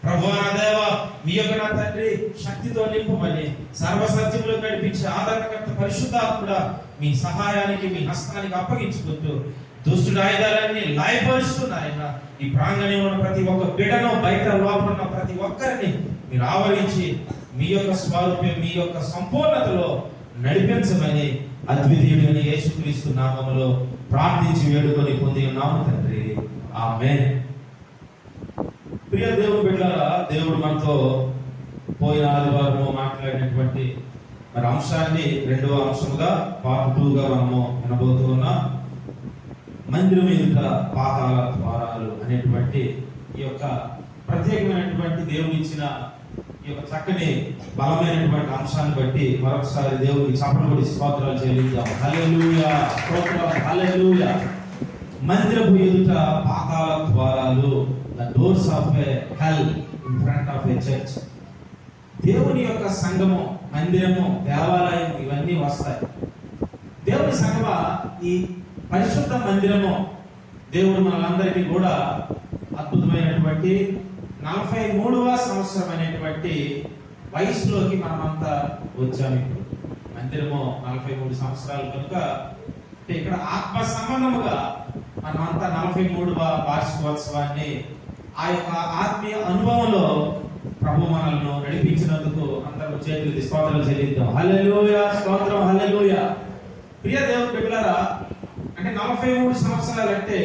ప్రభువా నా దేవా, మీ యొక్క నా తండ్రి శక్తితో నింపమని, సర్వసత్యములో నడిపించే ఆదరణకర్త పరిశుద్ధాత్ముడా మీ సహాయానికి, మీ హస్తానికి అప్పగించుకుంటూ దుష్టుడు ఆయుధాలన్నీ లాయపరుస్తున్నాయన ఈ ప్రాంగణంలో ఉన్న ప్రతి ఒక్క బిడ్డను, బయట లోపల ఉన్న ప్రతి ఒక్కరిని మీరు ఆవరించి మీ యొక్క స్వరూపం, మీ యొక్క సంపూర్ణతలో నడిపించమని అద్వితీయుడైన యేసుక్రీస్తు నామములో ప్రార్థించి వేడుకొని పొంది ఉన్నాము తండ్రి, ఆమేన్. ప్రియ దేవుని బిడ్డలారా, దేవుడు మనతో పోయిన ఆదివారము మాట్లాడినటువంటి మరి అంశాన్ని రెండవ అంశముగా పార్ట్ 2గా మనము వినబోతూ ఉన్నాం. మందిరం ఎదుట పాతాళ ద్వారాలు అనేటువంటి ఈ యొక్క ప్రత్యేకమైనటువంటి దేవుడు ఇచ్చిన ఈ యొక్క చక్కని బలమైనటువంటి అంశాన్ని బట్టి మరొకసారి దేవుడికి చప్పట్లు కొట్టి స్తోత్రాలు చెల్లిద్దాం. హల్లెలూయా, స్తోత్రం, హల్లెలూయా. మందిరపు ఎదుట పాతాళ ద్వారాలు, the doors of a hell in front of a church. దేవుని యొక్క సంఘము, మందిరము, దేవాలయం ఇవన్నీ వస్తాయి. దేవుని సంఘమ ఈ పరిశుద్ధ మందిరము దేవుడు మనందరికీ కూడా అద్భుతమైనటువంటి 43వ సంవత్సరం అనేటువంటి వయసులోకి మనమంతా వచ్చాము. ఇప్పుడు మందిరము 43 సంవత్సరాలు కనుక ఇక్కడ ఆత్మ సంబంధముగా మనమంతా 43వ వార్షికోత్సవాన్ని ఆ యొక్క ఆత్మీయ అనుభవంలో ప్రభు మనల్ని నడిపించినందుకు అందరూ చేతులు స్తోత్రాలు చెల్లిద్దాం. హల్లెలూయా, స్తోత్రం, హల్లెలూయా. ప్రియ దేవుని బిడ్డలారా, అంటే 43 సంవత్సరాలు అంటే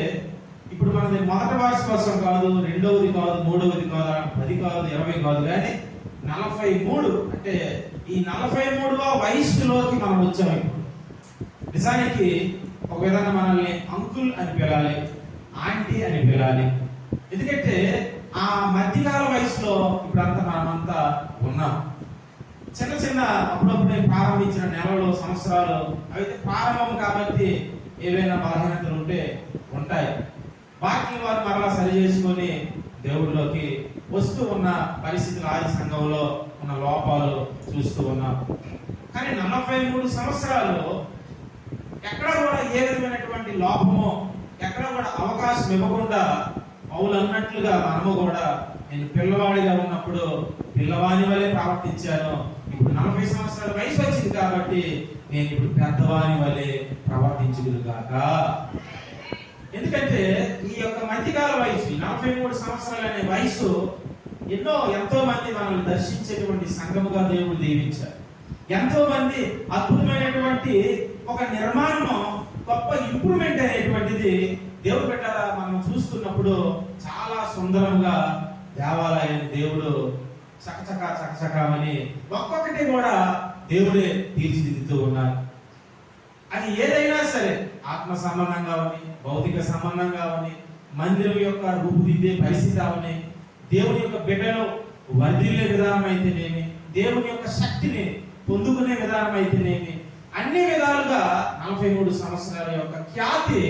ఇప్పుడు మనది మొదటి వార్షికోత్సవం కాదు, రెండవది కాదు, మూడవది కాదు, 10 కాదు, 20 కాదు, కానీ 43 అంటే ఈ 43వ వయస్సులోకి మనం వచ్చాము. ఇప్పుడు నిజానికి ఒక విధంగా మనల్ని అంకుల్ అని పిలాలి, ఆంటీ అని పిలాలి. ఎందుకంటే ఆ మధ్యకాల వయసులో ఇప్పుడంతా మనమంతా ఉన్నాం. చిన్న చిన్న అప్పుడప్పుడే ప్రారంభించిన నెలలు, సంవత్సరాలు అయితే ప్రారంభం కాబట్టి ఏవైనా బలహీనతలు ఉంటే ఉంటాయి. వాటిని వారు మరలా సరి చేసుకొని దేవుడిలోకి వస్తూ ఉన్న పరిస్థితులు, ఆది సంఘంలో ఉన్న లోపాలు చూస్తూ ఉన్నాం. కానీ 43 సంవత్సరాలు ఎక్కడ కూడా ఏ విధమైనటువంటి లోపమో, ఎక్కడ కూడా అవకాశం ఇవ్వకుండా పౌలు అన్నట్లుగా మనము కూడా నేను పిల్లవాడిగా ఉన్నప్పుడు పిల్లవాని వలె ప్రవర్తించాను, ఇప్పుడు 40 సంవత్సరాల వయసు వచ్చింది కాబట్టి నేను ఇప్పుడు పెద్దవాని వలె ప్రవర్తించుదుగాక. ఎందుకంటే ఈ యొక్క మధ్యకాల వయసు 43 సంవత్సరాలు అనే వయసు ఎంతో మంది మనల్ని దర్శించేటువంటి సంఘముగా దేవుడు దీవించారు. ఎంతో మంది అద్భుతమైనటువంటి ఒక నిర్మాణం, గొప్ప ఇంప్రూవ్మెంట్ అనేటువంటిది దేవుడు పెట్టారా మనం చూస్తున్నప్పుడు చాలా సుందరంగా దేవాలయాన్ని దేవుడు చకచకామని ఒక్కొక్కటి కూడా దేవుడే తీర్చిదిద్దుతూ ఉన్నారు. అది ఏదైనా సరే, ఆత్మ సంబంధంగా అవని, భౌతిక సంబంధంగా అవని, మందిరం యొక్క రూపుదిద్దే పరిస్థితి అవని, దేవుని యొక్క బిడ్డలు వర్ధిల్లే విధానం అయితేనేమి, దేవుని యొక్క శక్తిని పొందుకునే విధానం అయితేనేమి, అన్ని విధాలుగా 43 సంవత్సరాల యొక్క ఖ్యాతి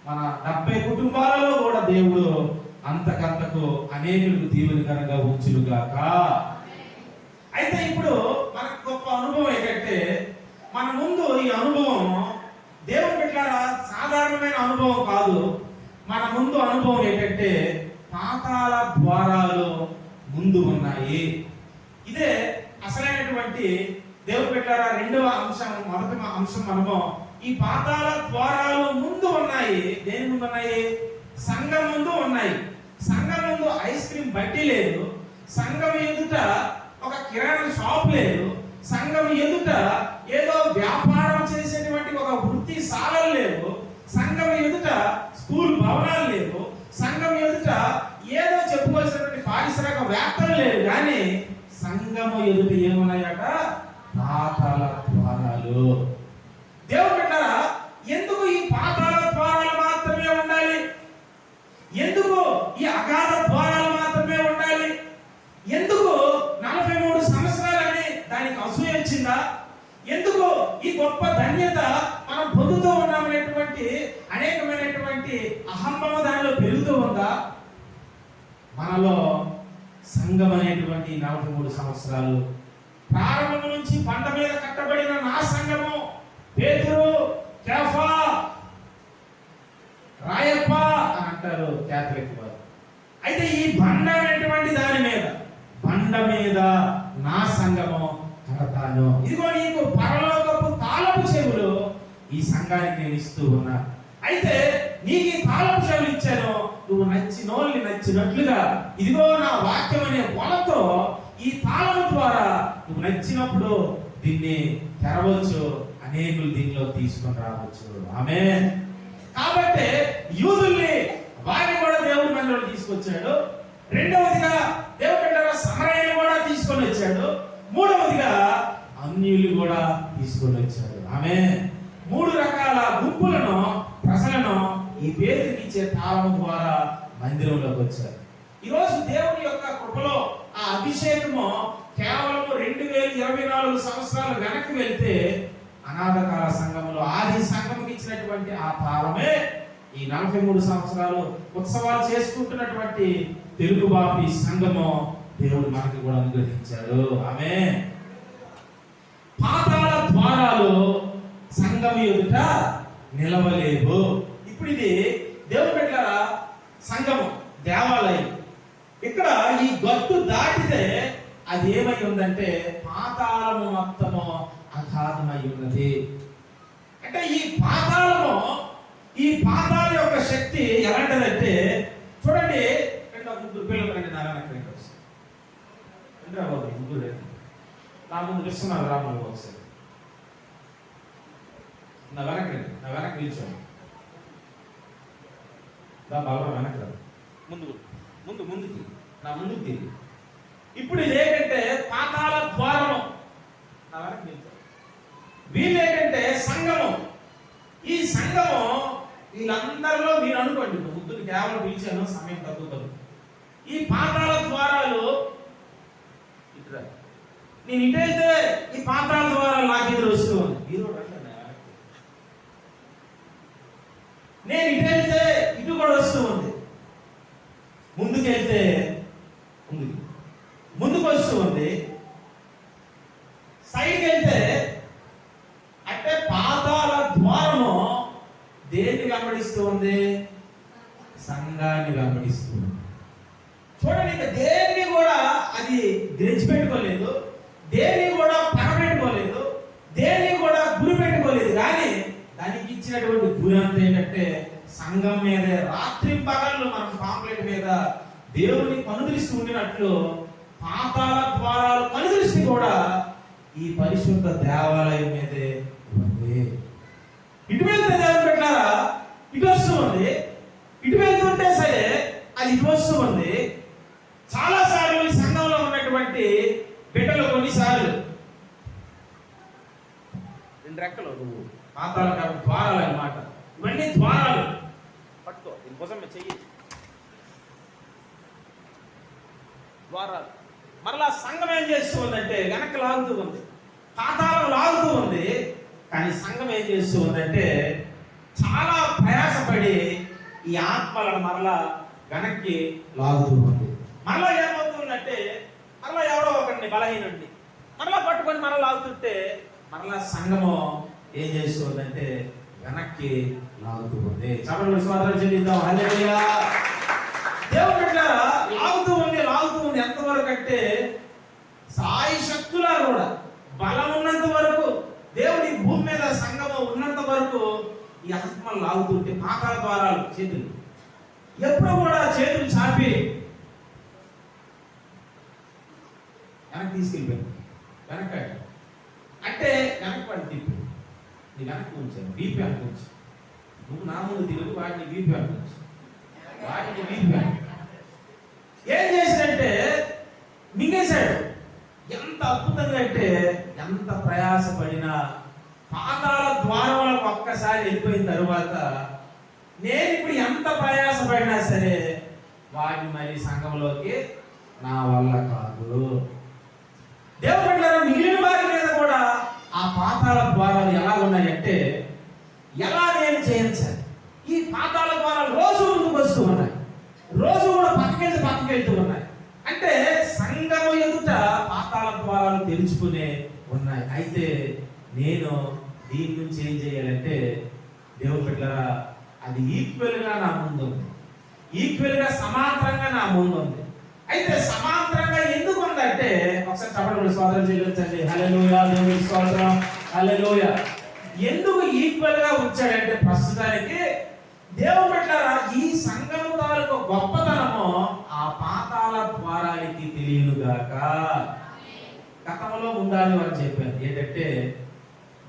మన 70 కుటుంబాలలో కూడా దేవుడు అంతకంతకు అనేకులకు దీవెనకరంగా ఉంచునుగాక. అయితే ఇప్పుడు మనకు గొప్ప అనుభవం ఏంటంటే, మన ముందు ఈ అనుభవం దేవుని బిడ్డలారా సాధారణమైన అనుభవం కాదు. మన ముందు అనుభవం ఏంటంటే పాతాళ ద్వారాలు ముందు ఉన్నాయి. ఇదే అసలైనటువంటి దేవుని బిడ్డలారా రెండవ అంశం. మొదటి అంశం మనము ఈ పాతాళ ద్వారాలు ముందు ఉన్నాయి. దేని ముందు ఉన్నాయి? సంఘం ముందు ఉన్నాయి. సంఘం ముందు ఐస్ క్రీమ్ బట్టి లేదు, సంఘం ఎదుట ఒక కిరాణా షాప్ లేదు, సంఘం ఎదుట ఏదో వ్యాపారం చేసేటువంటి ఒక వృత్తి శాలలు లేవు, సంఘం ఎదుట స్కూల్ భవనాలు లేవు, సంఘం ఎదుట ఏదో చెప్పుకోవాల్సినటువంటి పారిశ్రామిక వ్యాప్తులు లేవు. కానీ సంఘము ఎదుట ఏమున్నాయట? పాతాళ ద్వారాలు. దేవుడు బిడ్డలారా, ఎందుకు ఈ పాతాళ ద్వారాలు మాత్రమే ఉండాలి? ఎందుకు ఈ అగాధ ద్వారాలు మాత్రమే ఉండాలి? ఎందుకు 43 సంవత్సరాలని దానికి అసూయ వచ్చిందా? ఎందుకు ఈ గొప్ప ధన్యత మనం పొందుతూ ఉన్నామనేటువంటి అనేకమైనటువంటి అహంభావం దానిలో పెరుగుతూ ఉందా? మనలో సంఘం అనేటువంటి 43 సంవత్సరాలు ప్రారంభం నుంచి బండ మీద కట్టబడిన నా సంఘము, పేతురు, కేఫా, రాయప్ప అని అంటారు క్యాథలిక్ వారు. అయితే ఈ బండ అనేటువంటి దాని మీద బండ మీద నా సంఘము కడతాను. ఇదిగో నీకు పరలోకపు తాళపు చెవులు ఈ సంఘానికి నేను ఇస్తూ ఉన్నా. అయితే నీకు ఈ తాళపు చెవులు ఇచ్చాను, నువ్వు నచ్చినోళ్ళని నచ్చినట్లుగా ఇదిగో నా వాక్యం అనే వలతో ఈ తాళము ద్వారా నువ్వు నచ్చినప్పుడు దీన్ని తెరవచ్చు, అనేకులు దీనిలో తీసుకొని రావచ్చు. ఆమేన్. కాబట్టి యూదుల్ని వారిని కూడా దేవుడి మందిరంలో తీసుకొచ్చాడు. రెండవదిగా దేవుడు సమరయ్యని కూడా తీసుకొని వచ్చాడు. మూడవదిగా అన్యులు కూడా తీసుకొని వచ్చాడు. ఆమేన్. 3 రకాల గుంపులను, ప్రజలను ఈ పేరుకి ఇచ్చే తాళం ద్వారా మందిరంలోకి వచ్చారు. ఈరోజు దేవుని యొక్క కృపలో ఆ అభిషేకము కేవలం 2024 సంవత్సరాలు వెనక్కి వెళ్తే అనాథకాల సంఘంలో ఆది సంఘంకి ఇచ్చినటువంటి ఆ తాళమే ఈ 43 సంవత్సరాలు ఉత్సవాలు చేసుకుంటున్నటువంటి తెలుగు బాపి సంఘము దేవుడు మనకి కూడా అనుగ్రహించాడు. ఆమేన్. పాతాళ ద్వారాలు సంఘం ఎదుట నిలవలేవు. ఇప్పుడు ఇది దేవుని బిడ్డ సంఘము, దేవాలయం. ఇక్కడ ఈ గట్టు దాటితే అది ఏమై ఉందంటే పాతాళము మొత్తము అగాధమై ఉన్నది. అంటే ఈ పాతాళ యొక్క శక్తి ఎలాంటిదంటే చూడండి, 2 పిల్లలు రండి నా వెనక్కి ముగ్గురు నా ముందు ఇస్తున్నారు. రాములు ఒకసారి నా వెనక్కి నిల్చోండి. బాబా వెనక్కి రాదు, ముందుకి నా ముందుకు తిరిగి. ఇప్పుడు ఇదేంటంటే పాతాళ ద్వారము, నా వెనక్కి నిల్చోండి. వీళ్ళేంటంటే సంఘము. ఈ సంఘము వీళ్ళందరిలో మీరు అనుకోండి, ముగ్గురు కేవలం పిలిచాను, సమయం తగ్గుతుంది. ఈ పాతాళ ద్వారాలు ఇట్లా నేను ఇటైతే ఈ పాతాళ ద్వారాలు నాకు ఎదురు వస్తూ ఉంది. నేను ఇటైతే ఇటు కూడా వస్తూ ఉంది. ముందుకెళ్తే ముందుకు వస్తూ ఉంది. సైడ్కి వెళ్తే అంటే పాతాళ ద్వారము దేన్ని వెంబడిస్తూ ఉంది? సంఘాన్ని వెంబడిస్తూ ఉంది. చూడండి, ఇంకా దేన్ని కూడా అది తెచ్చిపెట్టుకోలేదు, దేన్ని కూడా పగబెట్టుకోలేదు, దేన్ని కూడా గురి పెట్టుకోలేదు. కానీ దానికి ఇచ్చినటువంటి గురి అంతా ఏంటంటే సంఘం మీదే రాత్రి పగళ్ళు మనం పాంప్లెట్ మీద దేవుని కనుదృష్టి ఉండినట్లు పాతాళ ద్వారాలు కనుదృష్టి కూడా ఈ పరిశుద్ధ దేవాలయం మీదే ఉంది. ఇటు వెళ్తే దేవుని పెట్టారా ఇటు వస్తూ ఉంది, ఇటు వెళ్తుంటే సరే అది ఇటు వస్తూ ఉంది. చాలా సార్లు ఈ సంఘంలో ఉన్నటువంటి బిడ్డలు కొన్నిసార్లు 2 రెక్కలు నువ్వు పాతాళ ద్వారాలు అన్నమాట. ఇవన్నీ ద్వారాలు. పట్టుకో దీనికోసం చెయ్యి, ద్వారాలు. మరలా సంఘం ఏం చేస్తూ ఉందంటే వెనక్కి లాగుతూ ఉంది, పాతాళం లాగుతూ ఉంది. కానీ సంఘం ఏం చేస్తూ ఉందంటే చాలా ప్రయాసపడి ఈ ఆత్మలను మరలా వెనక్కి లాగుతూ ఉంది. మరలా ఏమవుతుందంటే మరలా ఎవడో ఒకరిని బలహీనుడిని మరలా పట్టుకొని మరలా లాగుతుంటే మరలా సంఘము ఏం చేస్తుందంటే వెనక్కి లాగుతూ ఉంది. చప్పట్లు స్వాగతం చెల్లిద్దాం. హల్లెలూయా. దేవుడు బిడ్డలారా లాగుతూ ఉంది ఎంతవరకు అంటే సాయి శక్తులా కూడా బలం ఉన్నంత వరకు, దేవుడి భూమి మీద సంఘము ఉన్నంత వరకు ఈ ఆత్మలు లాగుతుంటే పాతాళ ద్వారాలు చేతులు ఎప్పుడు కూడా చేతులు చాపి వెనక్కి తీసుకెళ్ళిపోయాను. వెనక అంటే వెనక్కి వాడిని తిప్పి నీ వెనక్కి ఉంచాను, బీపీ అనుకోవచ్చు. నువ్వు నా ముందు తిరుగు, వాడిని బీపీ అనుకోవచ్చు, వాడిని బీపీ అను. ఏం చేశాడంటే మింగేశాడు. ఎంత అద్భుతంగా అంటే ఎంత ప్రయాసపడినా పాతాళ ద్వారములకు ఒక్కసారి వెళ్ళిపోయిన తరువాత నేను ఇప్పుడు ఎంత ప్రయాసపడినా సరే వాడిని మరి సంఘంలోకి నా వల్ల కాదు. దేవుడు మిగిలిన వారి మీద కూడా ఆ పాతాళ ద్వారాలు ఎలా ఉన్నాయంటే ఎలా నేను చేయించాలి. ఈ పాతాళ ద్వారాలు రోజు ముందుకు వస్తూ ఉన్నాయి, రోజు కూడా పక్కకెళ్తూ ఉన్నాయి. అంటే సంఘము ఎదుట పాతాళ ద్వారాలు తెరుచుకునే ఉన్నాయి. అయితే నేను దీని నుంచి ఏం చేయాలంటే దేవుడు బిడ్డలారా అది ఈక్వల్ గా నా ముందు ఉంది, ఈక్వల్ గా సమాంతరంగా నా ముందు ఉంది. అయితే సమాంతరంగా ఎందుకు ఉందంటే కూడా స్వాతంత్రం చెల్లించండి. హల్లెలూయా, దేవునికి స్తోత్రం, హల్లెలూయా. ఎందుకు ఈక్వల్ గా ఉంచాడంటే ప్రస్తుతానికి దేవుడు పెట్టారా ఈ సంఘం తాలూకు గొప్పతనము ఆ పాతాల ద్వారానికి తెలియనుగాక. గతంలో ఉండాలి అని చెప్పాను. ఏంటంటే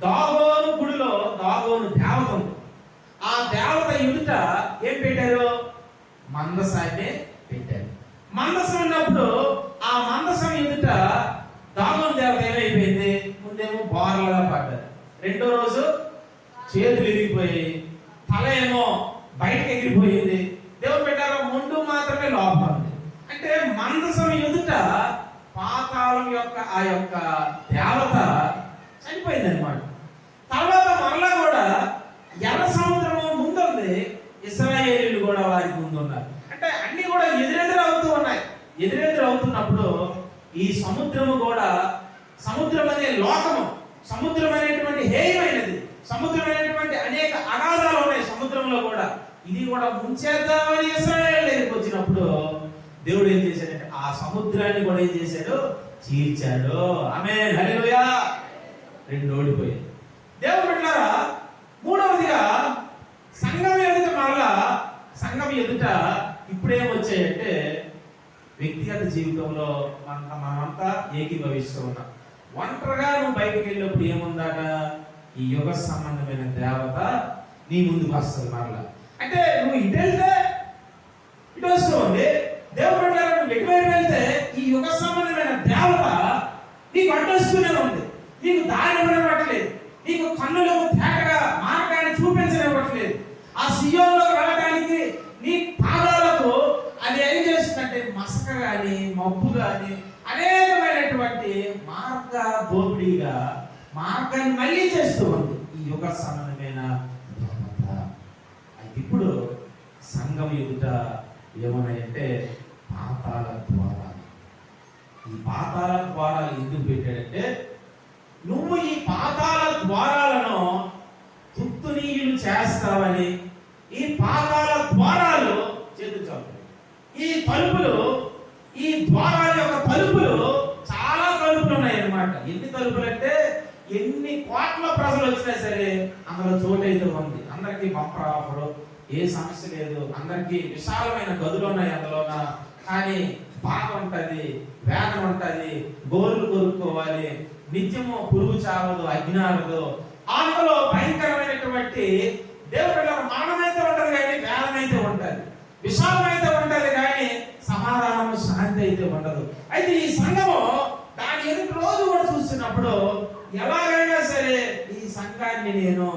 దాగోను గుడిలో దాగోను దేవత ఉంది. ఆ దేవత ఎదుట ఏం పెట్టారు? మందసాన్ని పెట్టారు. మందసం ఉన్నప్పుడు ఆ మందసం ఎదుట దాగోను దేవత ఏమైపోయింది? ముందేమో బోర్లగా పడ్డారు. రెండో రోజు చేతులు ఇరిగిపోయాయి, తల ఏమో బయటకు ఎగిరిపోయింది. దేవుడు పెట్టారు ముందు మాత్రమే లోపల ఉంది. అంటే మందసం ఎదుట పాతాళం యొక్క ఆ యొక్క దేవత చనిపోయింది అనమాట. తర్వాత మరలా కూడా ఎర్ర సముద్రము ముందుంది, ఇశ్రాయేలీయులు కూడా వారికి ముందు ఉన్నారు. అంటే అన్ని కూడా ఎదురెదురు అవుతూ ఉన్నాయి. ఎదురెదురు అవుతున్నప్పుడు ఈ సముద్రము కూడా, సముద్రం అనే లోకము, సముద్రం అనేటువంటి హేయమైనది, సముద్రం అనేటువంటి అనేక అగాధాలు ఉన్నాయి సముద్రంలో కూడా. ఇది కూడా ముంచేద్దామని ఇశ్రాయేలు దగ్గరికి వచ్చినప్పుడు దేవుడు ఏం చేశాడంటే ఆ సముద్రాన్ని కూడా ఏం చేశాడు? చీల్చాడు. ఆమేన్, హల్లెలూయా. రెండు ఓడిపోయాయి. దేవుడు పెట్టారా మూడవదిగా సంఘం ఎదుట, మరలా సంఘం ఎదుట ఇప్పుడేమొచ్చాయంటే వ్యక్తిగత జీవితంలో మనమంతా ఏకీభవిస్తూ ఉన్నాం. ఒంటరిగా నువ్వు బయటకు వెళ్ళినప్పుడు ఏముందాట? ఈ యుగ సంబంధమైన దేవత నీ ముందుకు వస్తుంది. మరలా అంటే నువ్వు ఇటు వెళ్తే ఇటు వస్తూ ఉంది. దేవుడు నువ్వు ఎటువైపు వెళ్తే ఈ యుగ సంబంధమైన దేవత నీకు అడ్డొస్తూనే ఉంది. నీకు దారి ఇవ్వట్లేదు, నీకు కన్నులకు తేటగా మార్గాన్ని చూపించనివ్వట్లేదు. ఆ సియోనులో వెళ్ళడానికి నీ పాదాలకు అది ఏం చేస్తుందంటే మసక గాని మబ్బు గాని అనేకమైనటువంటి మార్గ దోపిడీగా మార్గాన్ని మళ్ళీ చేస్తూ ఉంది ఈ యుగ సంబంధమైన దేవత. ఇప్పుడు సంఘం ఎదుట ఏమన్నాయంటే పాతాళ ద్వారాలు. ఈ పాతాళ ద్వారాలు ఎందుకు పెట్టాడంటే నువ్వు ఈ పాతాళ ద్వారాలను తుత్తునీయులు చేస్తావని. ఈ పాతాళ ద్వారాలు చేతుచావు, ఈ తలుపులు, ఈ ద్వారాల యొక్క తలుపులు చాలా తలుపులు ఉన్నాయి అన్నమాట. ఎన్ని తలుపులు అంటే ఎన్ని కోట్ల ప్రజలు వచ్చినా సరే అందులో చోటైతే ఉంది. అందరికీ బంపర్ ఆఫర్, ఏ సమస్య లేదు, అందరికీ విశాలమైన గదులు ఉన్నాయి అందులోన. కానీ బాధ ఉంటది, వేదన ఉంటది, గోరులు కొరుక్కోవాలి, నిత్యము పురుగు చావదు, అగ్ని ఆగదు. అందులో భయంకరమైనటువంటి దేవుడు మరణమైతే ఉంటది కానీ వేదన అయితే ఉంటది, విశాలమైతే ఉంటది కానీ సమాధానం శాంతి అయితే ఉండదు. అయితే ఈ సంఘము దాని ఎదుటి రోజు కూడా చూస్తున్నప్పుడు ఎలాగైనా సరే ఈ సంఘాన్ని నేను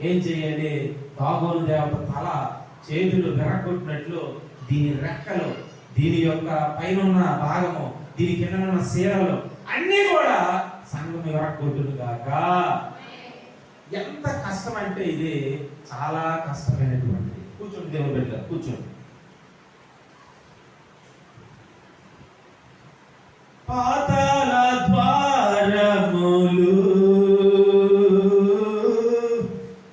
ఏం చేయాలి? దాగోను దేవత తల చేతులు విరగొట్టినట్లు దీని రెక్కలు, దీని యొక్క పైన ఉన్న భాగము, దీని కింద ఉన్న శీలలు అన్నీ కూడా సంఘం విరగొట్టును గాక. ఎంత కష్టం అంటే ఇది చాలా కష్టమైనటువంటిది. కూర్చోండి దేవుని బిడ్డ, కూర్చోండి. పాతాళ ద్వారములు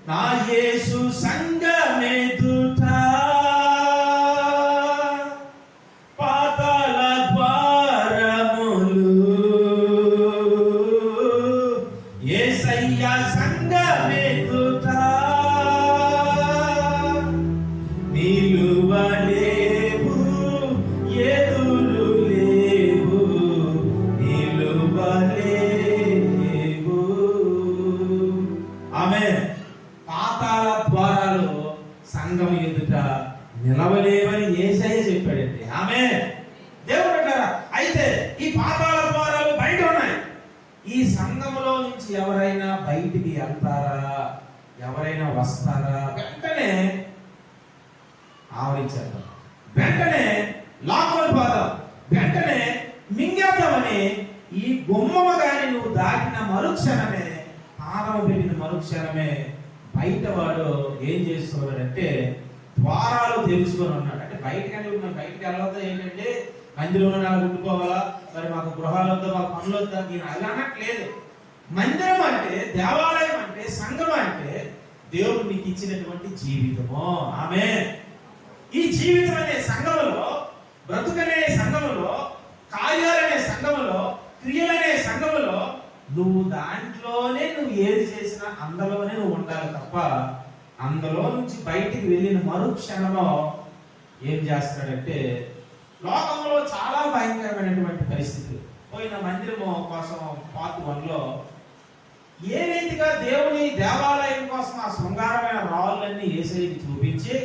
నా యేసు సంఘమెదుట, పాతాళ ద్వారములు యేసయ్య సంఘమెదుట నిలువలేవు, ఎదురు లేవు, నిలువలేవు. ఆమేన్. పాతాళ ద్వారాలు సంఘం ఎదుట నిలవలేవని యేసయ్య చెప్పాడండి. ఆమేన్. దేవుడు అంటారా అయితే ఈ పాతాళ ద్వారాలు బయట ఉన్నాయి. ఈ సంఘములో నుంచి ఎవరైనా బయటికి వెళ్తారా, ఎవరైనా వస్తారా, వెంటనే ఆవరించేద్దాం, వెంటనే లాక్కొని పోదాం, వెంటనే మింగేద్దామని ఈ గుమ్మము గాని నువ్వు దాటిన మరుక్షణమే, పాదము పెట్టిన మరుక్షణమే బయట వాడు ఏం చేస్తున్నాడంటే ద్వారాలు తెలుసుకొని ఉన్నాడు. అంటే బయటకంటే బయటకు వెళ్ళొద్దా ఏంటంటే మందిరంలో నాకు ఉండిపోవాలా, మరి మాకు గృహాలు వద్దా, మాకు పనులు వద్దా, నేను అది అనట్లేదు. మందిరం అంటే, దేవాలయం అంటే, సంఘం అంటే దేవుడు నీకు ఇచ్చినటువంటి జీవితము. ఆమేన్. ఈ జీవితం అనే సంఘములో, బ్రతుకనే సంఘములో, కార్యాలనే సంఘములో, క్రియలనే సంఘం నువ్వు దాంట్లోనే నువ్వు ఏది చేసినా అందులోనే నువ్వు ఉండాలి తప్ప అందులో నుంచి బయటికి వెళ్ళిన మరుక్షణంలో ఏం చేస్తాడంటే లోకంలో చాలా భయంకరమైనటువంటి పరిస్థితులు. పోయిన మందిరము కోసం పార్ట్ 1లో ఏ రీతిగా దేవుని దేవాలయం కోసం ఆ శృంగారమైన రాళ్ళన్నీ యేసయ్యకి చూపించి,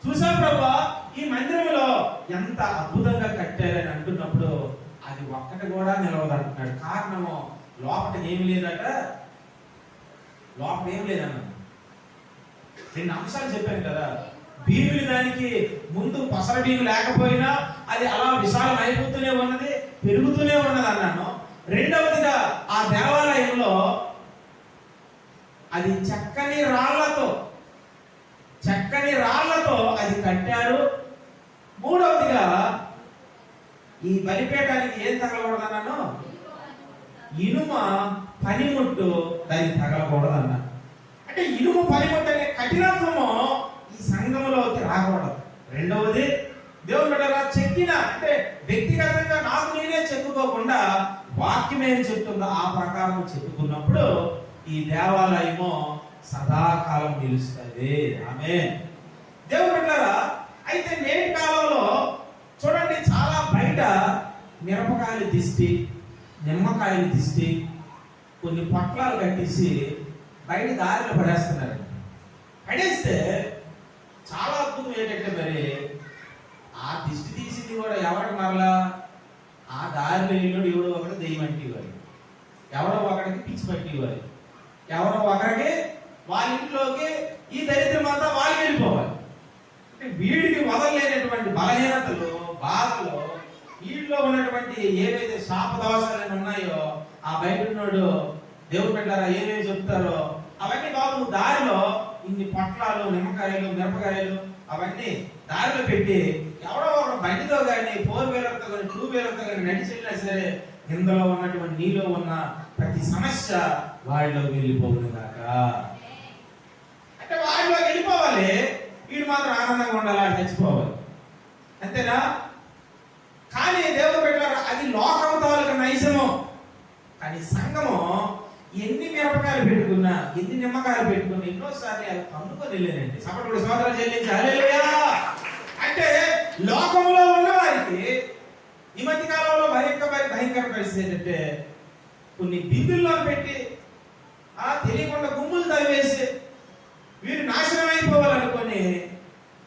చూసా ప్రభా ఈ మందిరంలో ఎంత అద్భుతంగా కట్టారని అంటున్నప్పుడు అది ఒక్కటి కూడా నిలవదు అంటున్నాడు. కారణము లోపల ఏమి లేదట, లోపల ఏం లేదన్న. 2 అంశాలు చెప్పాను కదా. భీములు దానికి ముందు పసర భీము లేకపోయినా అది అలా విశాలం అయిపోతూనే ఉన్నది, పెరుగుతూనే ఉన్నది అన్నాను. రెండవదిగా ఆ దేవాలయంలో అది చక్కని రాళ్లతో అది కట్టారు. మూడవదిగా ఈ బలిపీఠానికి ఏం తగలకూడదన్నాను, ఇనుమ పనిముట్టు దానికి తగలకూడదన్నా. అంటే ఇనుము పనిముట్టు అనే కఠినత్వము ఈ సంఘములోకి రాకూడదు. రెండవది దేవుడు బిడ్డలారా చెక్కిన అంటే వ్యక్తిగతంగా నాకు నేనే చెప్పుకోకుండా వాక్యం ఏం చెప్తుందో ఆ ప్రకారం చెప్పుకున్నప్పుడు ఈ దేవాలయము సదాకాలం నిలుస్తుంది. ఆమేన్. దేవుడు బిడ్డలారా అయితే నేటి కాలంలో చూడండి, చాలా బయట మిరపకాయలు దిష్టి, నిమ్మకాయలు దిష్టి, కొన్ని పొట్లాలు కట్టేసి బయట దారిలో పడేస్తున్నారు. పడేస్తే చాలా అద్భుతం ఏంటంటే మరి ఆ దిష్టి తీసింది కూడా ఎవరికి మరలా ఆ దారిలో ఇల్లు ఎవడో ఒకటి దెయ్యం అంటివ్వాలి, ఎవరో ఒకరికి పిచ్చి పట్టివ్వాలి, ఎవరో ఒకరికి వాళ్ళ ఇంట్లోకి ఈ దరిద్రం అంతా వాళ్ళు వెళ్ళిపోవాలి. అంటే వీడికి వదలలేనటువంటి బలహీనతలు, బాధలు, వీటిలో ఉన్నటువంటి ఏవైతే శాప దోషాలు ఉన్నాయో ఆ బయట ఉన్నాడు దేవుడు పెట్టారా ఏమేమి చెప్తారో అవన్నీ బాబు నువ్వు దారిలో ఇన్ని పొట్లాలు, నిమ్మకాయలు, మిరపకాయలు అవన్నీ దారిలో పెట్టి ఎవడో ఒక బండితో కానీ 4 వీలర్తో కానీ 2 వీలర్తో కానీ నడిచి వెళ్ళినా సరే ఇందులో ఉన్నటువంటి నీలో ఉన్న ప్రతి సమస్య వాళ్ళలోకి వెళ్ళిపోతుంది దాకా. అంటే వాళ్ళలోకి వెళ్ళిపోవాలి, వీడు మాత్రం ఆనందంగా ఉండాలి, అది చచ్చిపోవాలి, అంతేనా? కానీ దేవుడు పెట్టారు అది లోకం తాలూకు నైజము. కానీ సంఘము ఎన్ని మిరపకాయలు పెట్టుకున్నా, ఎన్ని నిమ్మకాయలు పెట్టుకున్నా ఎన్నోసార్లు అది కమ్ముకొని వెళ్ళానండి. సపరేట్ సోదరులు చెల్లించి హల్లెలూయా. అంటే లోకంలో ఉన్న వారికి ఈ మధ్య కాలంలో భయంకర పరిస్థితి ఏంటంటే కొన్ని బిందుల్లో పెట్టి తెలియకుండా గుమ్ములు తవ్వేసి వీరు నాశనం అయిపోవాలనుకొని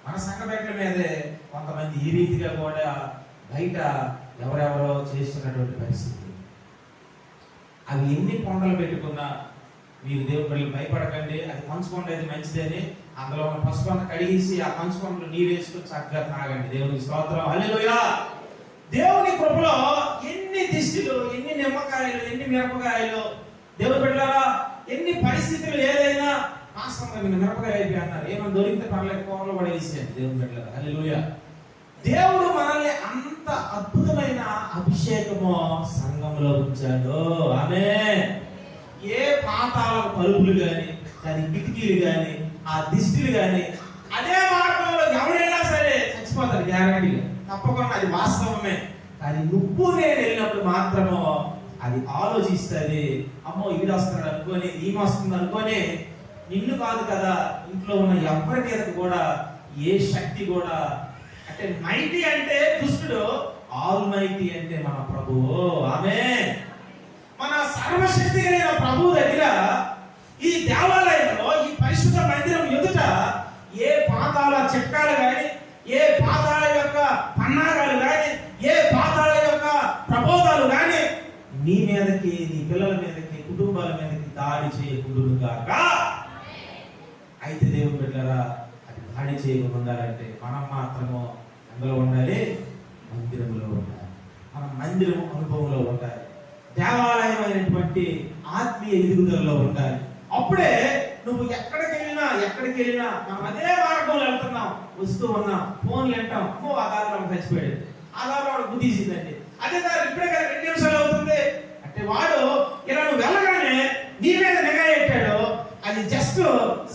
మన సంఘబెట్టల మీదే కొంతమంది ఈ రీతిగా కూడా బయట ఎవరెవరో చేస్తున్నటువంటి పరిస్థితి. అవి ఎన్ని కొండలు పెట్టుకున్నా మీరు దేవుడు భయపడకండి, అది పంచుకోండి మంచిదని అందులో ఉన్న పసుపు కడిగేసి ఆ పంచుకొండలు నీరు వేసుకొని చక్కగా తాగండి. దేవునికి స్తోత్రం, హల్లెలూయా. దేవుని కృపలో ఎన్ని దిష్టిలు, ఎన్ని నిమ్మకాయలు, ఎన్ని మిరపకాయలు, దేవుడు బిడ్డలారా ఎన్ని పరిస్థితులు ఏదైనా నాశనం మిరపకాయ అయిపోయి అన్నారు, ఏమైనా దొరికితే పర్లేదు కూరలు కూడా వేసేయండి. దేవుడు బిడ్డలారా హల్లెలూయా. దేవుడు మనల్ని అంత అద్భుతమైన అభిషేకము సంఘంలో ఉంచాడు. ఆమేన్. ఏ పాతాల తలుపులు గాని, దాని కిటికీలు గాని, ఆ దిష్టిలు గాని అదే మార్గంలో ఎవరైనా సరే చచ్చిపోతారు గ్యారంటీగా, తప్పకుండా అది వాస్తవమే. కానీ నువ్వు నేను వెళ్ళినప్పుడు మాత్రము అది ఆలోచిస్తుంది, అమ్మో వీడు వస్తున్నాడు అనుకొని, ఈమె వస్తుంది అనుకొని నిన్ను కాదు కదా ఇంట్లో ఉన్న ఎవరి మీద కూడా ఏ శక్తి కూడా, అంటే మైటీ అంటే దుష్టుడు, ఆల్ మైటీ అంటే మన ప్రభువు. ఆమేన్. మన సర్వశక్తి కలిగిన ప్రభు దగ్గర ఈ దేవాలయంలో ఈ పరిశుద్ధ మందిరం ఎదుట ఏ పాతాల చక్రాలు కానీ, ఏ పాతాల యొక్క పన్నాగాలు కానీ, ఏ పాతాల యొక్క ప్రబోధాలు కానీ నీ మీదకి, నీ పిల్లల మీదకి, కుటుంబాల మీదకి దాడి చేయకూడదు కాక. అయితే దేవుడు బిడ్డలారా అది దాడి చేయకుండా ఉండాలంటే మనం మాత్రము అందులో ఉండాలి, మందిరంలో ఉండాలి, మన మందిరం అనుభవంలో ఉండాలి, దేవాలయం అయినటువంటి ఆత్మీయ ఎదుగుదలలో ఉండాలి. అప్పుడే నువ్వు ఎక్కడికి వెళ్ళినా మనం అదే మార్గంలో వెళ్తున్నాం, వస్తూ ఉన్నాం, ఫోన్లు వింటాం, అమ్మో ఆ దారిలో చచ్చిపోయాడు, ఆ దారిలో వాడు గుద్దీసిందండి, అదే దారి ఇప్పుడే కదా 2 నిమిషాలు అవుతుంది అంటే వాడు ఇలా నువ్వు వెళ్ళగానే నీ మీద నిఘా పెట్టాడు, అది జస్ట్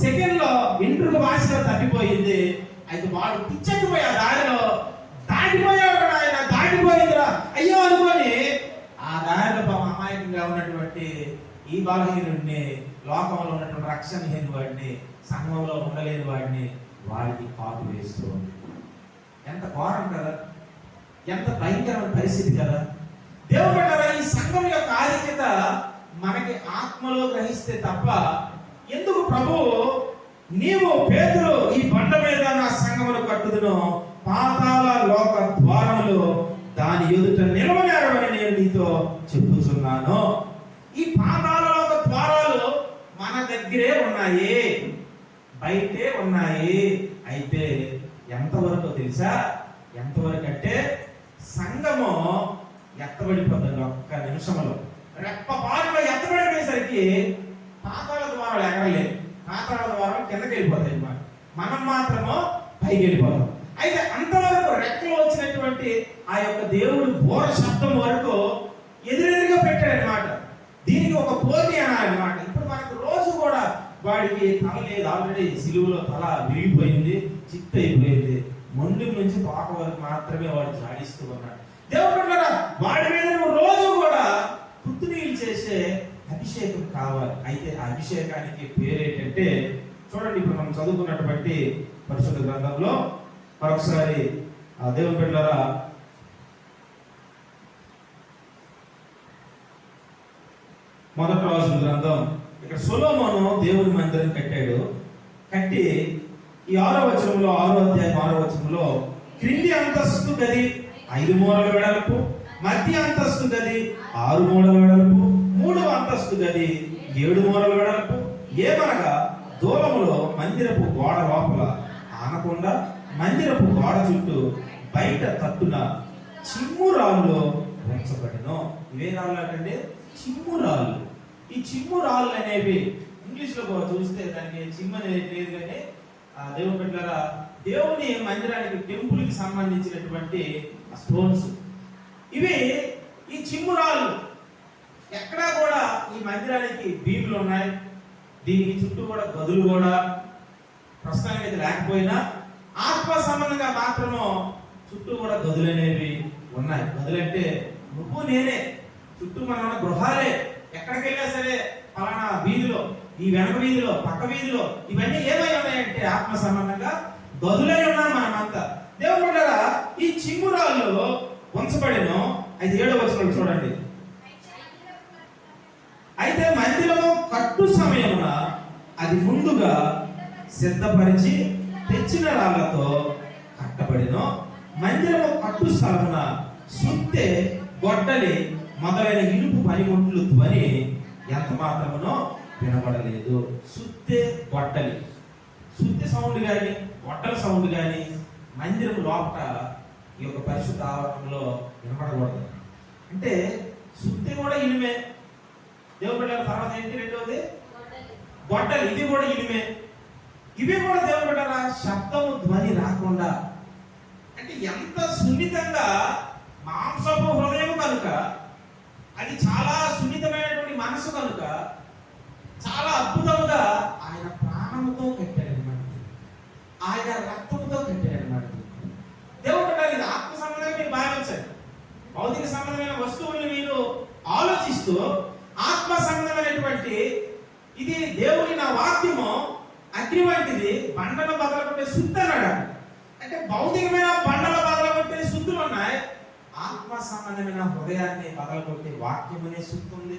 సెకండ్ లో వెంట్రుక వాసిలో తప్పిపోయింది. అయితే వాడు పిచ్చెక్కిపోయి ఆ దారిలో దాటిపోయాడు, ఆయన దాటిపోయిందిరా అయ్యో అనుకొని ఆ దారిలో అమాయకంగా ఉన్నటువంటి ఉన్నటువంటి ఈ బలహీనుడిని, లోకంలో ఉన్నటువంటి రక్షణ లేని వాడిని, సంఘంలో ఉండలేని వాడిని వాడికి కాటు వేస్తూ ఉంది. ఎంత ఘోరం కదా, ఎంత భయంకరమైన పరిస్థితి కదా. దేవుడు ఈ సంఘం యొక్క ఆధిక్యత మనకి ఆత్మలో గ్రహిస్తే తప్ప ఎందుకు ప్రభు నీవు పేతురు ఈ బండ మీద నా సంఘమును కట్టుదును, పాతాళ లోక ద్వారములు దాని ఎదుట నిలవనేరవని నేను నీతో చెప్పుచున్నాను. ఈ పాతాళ లోక ద్వారాలు మన దగ్గరే ఉన్నాయి, బయటే ఉన్నాయి. అయితే ఎంతవరకు తెలుసా? ఎంతవరకు అంటే సంఘము ఎత్తబడిపోతుంది ఒక్క నిమిషంలో. రెప్ప పాటులో ఎత్తబడిపోయేసరికి పాతాళ ద్వారాలు ఎగరలేదు, పాతాళ ద్వారాలు కిందకి వెళ్ళిపోతాయి అన్నమాట. మనం మాత్రము పైకి వెళ్ళిపోతాం. అయితే అంతవరకు రెక్కలు వచ్చినటువంటి ఆ యొక్క దేవుడు బోర శబ్దం వరకు ఎదురెదురుగా పెట్టాడు అనమాట. దీనికి ఒక పోటీ అన్నమాట. ఇప్పుడు మనకు రోజు కూడా వాడికి తల లేదు, ఆల్రెడీ సిలువలో తల విరిగిపోయింది, చిత్త అయిపోయింది, మొండి నుంచి తోక వరకు మాత్రమే వాడు జాడిస్తూ ఉన్నాడు. దేవుడు వాడి మీద రోజు కూడా పుత్తునీళ్ళు చేసే అభిషేకం కావాలి. అయితే ఆ అభిషేకానికి పేరేంటంటే చూడండి, ఇప్పుడు మనం చదువుకున్నటువంటి పరిశుద్ధ గ్రంథంలో మరొకసారి ఆ దేవుని బిడ్డలారా మొదటి రాజుల గ్రంథం, ఇక్కడ సొలొమోను దేవుని మందిరం కట్టాడు. కట్టి ఈ 6వ వచనంలో, 6వ అధ్యాయం 6వ వచనంలో క్రింది అంతస్తు గది 5 మూరల వెడల్పు, మధ్య అంతస్తు గది 6 మూరల వెడల్పు, 3వ అంతస్తు గది 7 మూరల వెడల్పు, ఏమనగా దూరములో మందిరపు గోడ లోపల ఆనకుండా మందిరపు గోడ చుట్టూ బయట తట్టున చిమ్మురాళ్ళు ఉంచబడిను. ఇవే రాళ్ళు అంటే చిమ్మురాళ్ళు. ఈ చిమ్మురాళ్ళు అనేవి ఇంగ్లీష్ లో చూస్తే దానికి చిమ్మ అనేది లేదు, కానీ దేవుని బిడ్డలారా దేవుని మందిరానికి, టెంపుల్ కి సంబంధించినటువంటి స్టోన్స్ ఇవి. ఈ చిమ్మురాళ్ళు ఎక్కడా కూడా ఈ మందిరానికి భీములు ఉన్నాయి, దీనికి చుట్టూ కూడా గదులు కూడా ప్రస్తుతానికి లేకపోయినా ఆత్మ సంబంధంగా మాత్రము చుట్టూ కూడా గదులు అనేవి ఉన్నాయి. గదులంటే నువ్వు నేనే, చుట్టూ మన గృహాలే. ఎక్కడికి వెళ్ళా సరే పలానా వీధిలో, ఈ వెనక వీధిలో, పక్క వీధిలో ఇవన్నీ ఏమై ఉన్నాయంటే ఆత్మ సంబంధంగా గదులై ఉన్నాం మనమంతా. దేవుడు ఈ చిమ్మురాళ్ళు ఉంచబడిను. అయితే 7వ వచనం చూడండి. అయితే మందిరము కట్టు సమయమున అది ముందుగా సిద్ధపరిచి తెచ్చిన రాళ్లతో కట్టబడిను. మందిరము కట్టు స్థలమున సుత్తె, గొడ్డలి మొదలైన ఇనుపు పనిముట్లు ధ్వని ఎంత మాత్రమునో వినబడలేదు. సుత్తె, గొడ్డలి, సుత్తె సౌండ్ కానీ గొడ్డల సౌండ్ కానీ మందిరం లోపల ఈ యొక్క పరిశుద్ధ ఆవరణలో వినపడకూడదు. అంటే సుత్తె కూడా ఇనుమే. దేవుడి బిడ్డల తర్వాత ఏంటి? రెండవది గొడ్డలి, ఇది కూడా ఇనుమే. ఇవి కూడా దేవుడి బిడ్డల శబ్దము, ధ్వని రాకుండా. అంటే ఎంత సున్నితంగా మాంసపు హృదయం కనుక, అది చాలా సున్నితమైనటువంటి మనసు కనుక చాలా అద్భుతంగా ఆయన ప్రాణముతో కట్టాడనమాట, ఆయన రక్తముతో కట్టాడనమాట. దేవుడు ఇది ఆత్మ సంబంధంగా మీరు భావించండి. భౌతిక సంబంధమైన వస్తువుల్ని మీరు ఆలోచిస్తూ ఆత్మ సంబంధమైనటువంటి ఇది దేవుని నా వాక్యము అగ్ని వంటిది, బండను బదలకొట్టే శుద్ధి అన్నాడు. అంటే భౌతికమైన బండల బదలకొట్టే శుద్ధులు ఉన్నాయి, ఆత్మ సంబంధమైన హృదయాన్ని బదలకొట్టే వాక్యం అనే శుద్ధి ఉంది.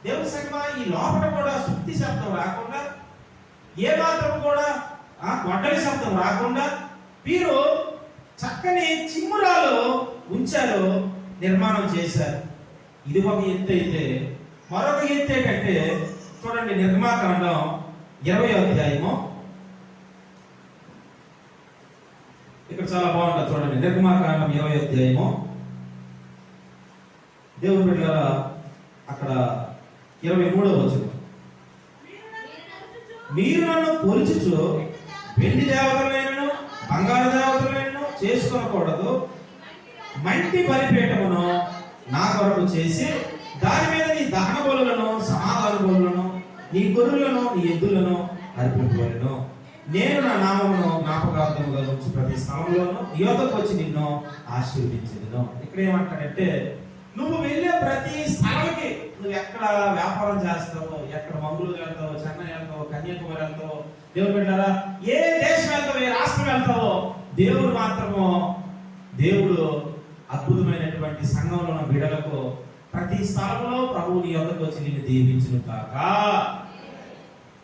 దేవుని సంగమా ఈ లోపల కూడా శుద్ధి శబ్దం రాకుండా, ఏ మాత్రం కూడా గొడ్డలి శబ్దం రాకుండా వీరు చక్కని చిమ్మురాలు ఉంచారు, నిర్మాణం చేశారు. ఇది ఒక ఎత్తు అయితే, మరొక ఎత్తు ఏంటంటే చూడండి, నిర్మాకాండం 20వ అధ్యాయము. ఇక్కడ చాలా బాగుంటుంది చూడండి. నిర్మాకాండం 20వ అధ్యాయము. దేవుని బిడ్డలారా అక్కడ 23వ వచనం, మీరు నన్ను కొలుచుచు వెండి దేవతలైనను బంగారు దేవతలైనను చేసుకోకూడదు, మంటి బలిపీఠమును నా కొరకు చేసి దాని మీద నీ దహన బలులను, సమాధాన బలులను, నీ గొర్రెలను, నీ ఎద్దులను అర్పింపవలెను. నేను నా నామమును జ్ఞాపకార్థముగా ఉంచి ప్రతి స్థలంలోనూ యోధకు వచ్చి నిన్ను ఆశీర్వదించెదను. ఇక్కడ ఏమంటాడంటే నువ్వు వెళ్ళే ప్రతి స్థలానికి, నువ్వు ఎక్కడ వ్యాపారం చేస్తావో, ఎక్కడ మంగళూరు వెళ్తావో, చెన్నై వెళ్తావో, కన్యాకుమారి వెళ్తావో, దేవుడు పెట్టారా ఏ దేశం వెళ్తావో, ఏ రాష్ట్రం వెళ్తావో, దేవుడు అద్భుతమైనటువంటి సంఘంలో ఉన్న బిడ్డలకు ప్రతి స్థలంలో ప్రభువు నీ యొద్దకు వచ్చి నిన్ను దీవించును కాక.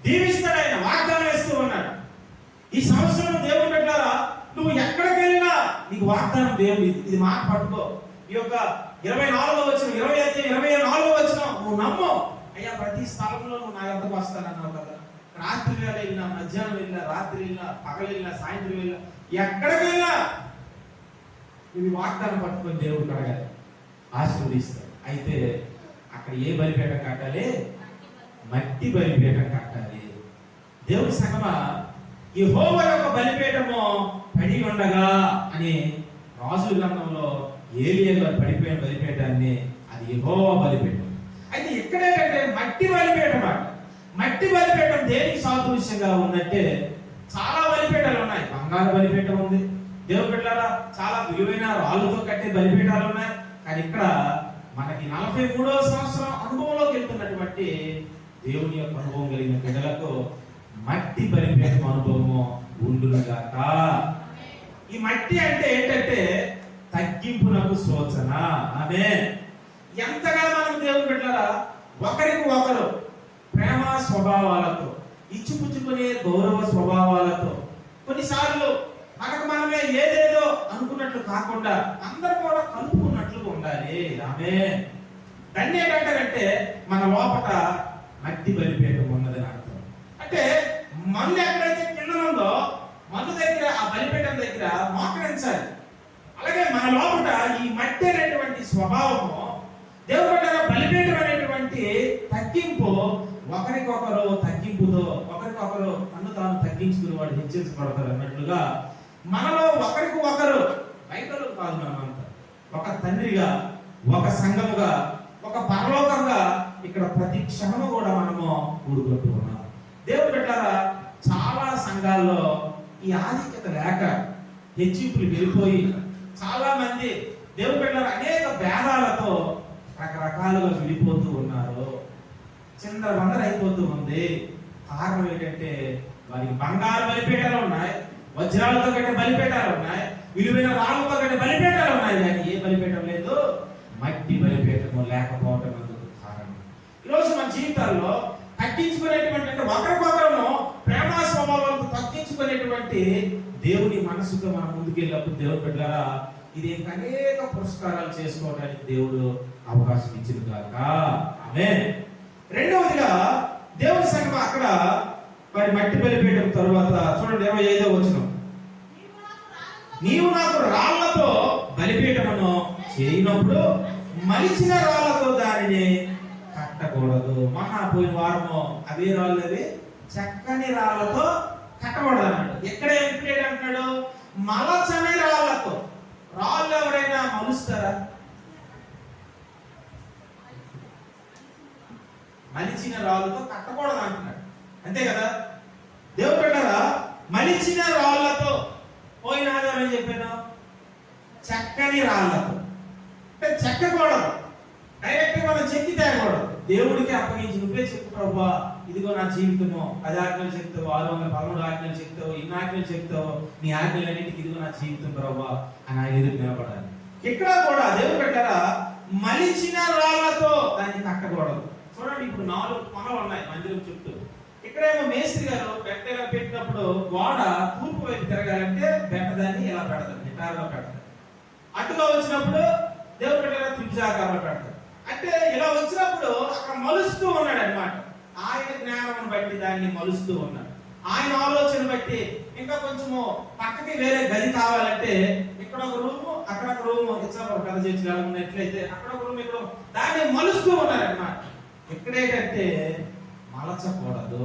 దీవిస్తాడు ఆయన, వాగ్దానం వేస్తూ ఉన్నాడు. ఈ సంవత్సరం దేవుడు పెట్టారా నువ్వు ఎక్కడికి వెళ్ళినా నీకు వాగ్దానం దేవుడు. ఇది మాట పట్టుకో. ఈ యొక్క 24వ వచనం, 24వ వచనం నువ్వు నమ్ము. అయ్యా ప్రతి స్థలంలో నువ్వు నా యొద్దకు వస్తానన్నావు కదా. రాత్రి వేళ వెళ్ళినా, మధ్యాహ్నం వెళ్ళినా, రాత్రి వెళ్ళినా, పగలు వెళ్ళినా, సాయంత్రం వెళ్ళినా, ఎక్కడికి వెళ్ళినా ఇది వాగ్దానం పట్టుకొని దేవుడు కడగాలి, ఆశీర్వదిస్తాడు. అయితే అక్కడ ఏ బలిపీఠం కట్టాలి? మట్టి బలిపీఠం కట్టాలి. దేవుడి సంగమా యెహోవా యొక్క బలిపీఠము పడి ఉండగా అని రాజుల గ్రంథంలో ఏలియా గారు పడిపోయిన బలిపీఠాన్ని అది యెహోవా బలిపీఠం. అయితే ఎక్కడేంటంటే మట్టి బలిపీఠం అట. మట్టి బలిపీఠం దేనికి సాదృశ్యంగా ఉందంటే చాలా బలిపీఠాలు ఉన్నాయి. బంగారు బలిపీఠం ఉంది. దేవుడు పెట్టారా చాలా విలువైన రాళ్ళతో కట్టే బలిపీఠాలు ఉన్నాయి. కానీ ఇక్కడ మనకి 43వ సంవత్సరం అనుభవంలోకి వెళ్తున్నటువంటి దేవుని యొక్క అనుభవం కలిగిన బిడ్డలకు మట్టి బలిపీఠం అనుభవము ఉండునుగాక. ఈ మట్టి అంటే ఏంటంటే తగ్గింపునకు సూచన. ఆమేన్. ఎంతగా మనం దేవుని బిడ్డలారా ఒకరికి ఒకరు ప్రేమ స్వభావాలతో, ఇచ్చిపుచ్చుకునే గౌరవ స్వభావాలతో, కొన్నిసార్లు మనకు మనమే ఏదేదో అనుకున్నట్లు కాకుండా అందరూ కూడా కలుపుకున్నట్లు ఉండాలి. ఆమేన్. దాన్ని ఏంటంటే మన లోపల మట్టి బలిపీఠం ఉన్నదని అర్థం. అంటే మన్ను ఎక్కడైతే కింద ఉందో మన్ను దగ్గర ఆ బలిపీఠం దగ్గర మోకరించాలి. అలాగే మన లోపల ఈ మట్టి అనేటువంటి స్వభావము దేవుడు బలిపీఠం అనేటువంటి తగ్గింపు, ఒకరికొకరు తగ్గింపుతో ఒకరికొకరు తను తాను తగ్గించుకుని వాడు హెచ్చరించబడతారు అన్నట్లుగా మనలో ఒకరికి ఒకరు బయటలో కాదు, మనమంతా ఒక తండ్రిగా, ఒక సంఘముగా, ఒక పరలోకంగా ఇక్కడ ప్రతి క్షణము కూడా మనము కూడుకుంటూ ఉన్నాం. దేవుడు పెట్టారా చాలా సంఘాల్లో ఈ ఆధిక్యత లేక హెచ్చింపులు వెళ్ళిపోయి చాలా మంది దేవుడు పెట్టారా అనేక భేదాలతో రకరకాలుగా విడిపోతూ ఉన్నారు. చిందరవందర అయిపోతూ ఉంది. కారణం ఏంటంటే వారికి బంగారు బలిపీఠాలు ఉన్నాయి, వజ్రాలతో కట్టే బలిపీఠాలు ఉన్నాయి, విలువైన రాళ్ళతో కట్టే బలిపీఠాలు ఉన్నాయి. కానీ ఏ బలిపీఠం లేదు, మట్టి బలిపీఠము లేకపోవటం అందుకు కారణం. ఈరోజు మన జీవితాల్లో తగ్గించుకునేటువంటి ఒకరికొకరు ప్రేమ స్వభావాలకు తగ్గించుకునేటువంటి దేవుని మనసుతో మనం ముందుకెళ్ళినప్పుడు దేవుడు బిడ్డలారా ఇది అనేక పురస్కారాలు చేసుకోవడానికి దేవుడు అవకాశం ఇచ్చింది కాక. ఆమేన్. రెండవదిగా దేవుని సంఘం అక్కడ మరి మట్టి బలిపీఠం తరువాత చూడండి 25వ వచనం, నీవు నాకు రాళ్లతో బలిపీఠమును చేయనప్పుడు మలిచిన రాళ్లతో దానిని కట్టకూడదు. మహా పోయిన వారము అవే రాళ్ళు, అవి చక్కని రాళ్లతో కట్టకూడదు అన్నాడు. ఎక్కడ ఏం అంటున్నాడు? మలచని రాళ్లతో. రాళ్ళు ఎవరైనా మలుస్తారా? మలిచిన రాళ్ళతో కట్టకూడదు అంటున్నాడు. అంతే కదా. దేవుడు పెట్టారా మలిచిన రాళ్లతో. పోయిన ఆధారం ఏం చెప్పాను? చక్కని రాళ్లతో. అంటే చెక్కకూడదు, డైరెక్ట్ మనం చెక్కి తేకూడదు. దేవుడికి అప్పగించి నువ్వే చెప్పు ప్రభువా, ఇదిగో నా జీవితము, 10 ఆజ్ఞలు చెప్తావు, 613 ఆజ్ఞలు చెప్తావు, ఇన్ని ఆజ్ఞలు చెప్తావు, నీ ఆజ్ఞలన్నింటికి ఇదిగో నా జీవితం ప్రభువా అని ఆయన ఎదురు నిలబడాలి. ఇక్కడ కూడా దేవుడు పెట్టారా మలిచిన రాళ్లతో దాన్ని కట్టకూడదు. చూడండి, ఇప్పుడు 4 కొనలు ఉన్నాయి మందిరం చుట్టూ. ఇక్కడేమో మేస్త్రి గారు పెట్టినప్పుడు గోడ తూర్పు వైపు తిరగాలంటే దాన్ని ఇలా పెడతారు, నిటారుగా పెడతారు. అటుగా వచ్చినప్పుడు దేవుడు పెట్టారా త్రిభుజాకారంలో పెడతారు. అంటే ఇలా వచ్చినప్పుడు అక్కడ మలుస్తూ ఉన్నాడు అన్నమాట. ఆయన జ్ఞానం బట్టి దాన్ని మలుస్తూ ఉన్నాడు. ఆయన ఆలోచన బట్టి ఇంకా కొంచెము పక్కకి వేరే గది కావాలంటే ఇక్కడ ఒక రూము, అక్కడ ఒక రూము, ఇచ్చారు పెద్ద చర్చిలో ఉన్నట్లయితే అక్కడ ఒక రూమ్, ఇక్కడ దాన్ని మలుస్తూ ఉన్నారు అన్నమాట. ఎక్కడేటంటే మలచకూడదు.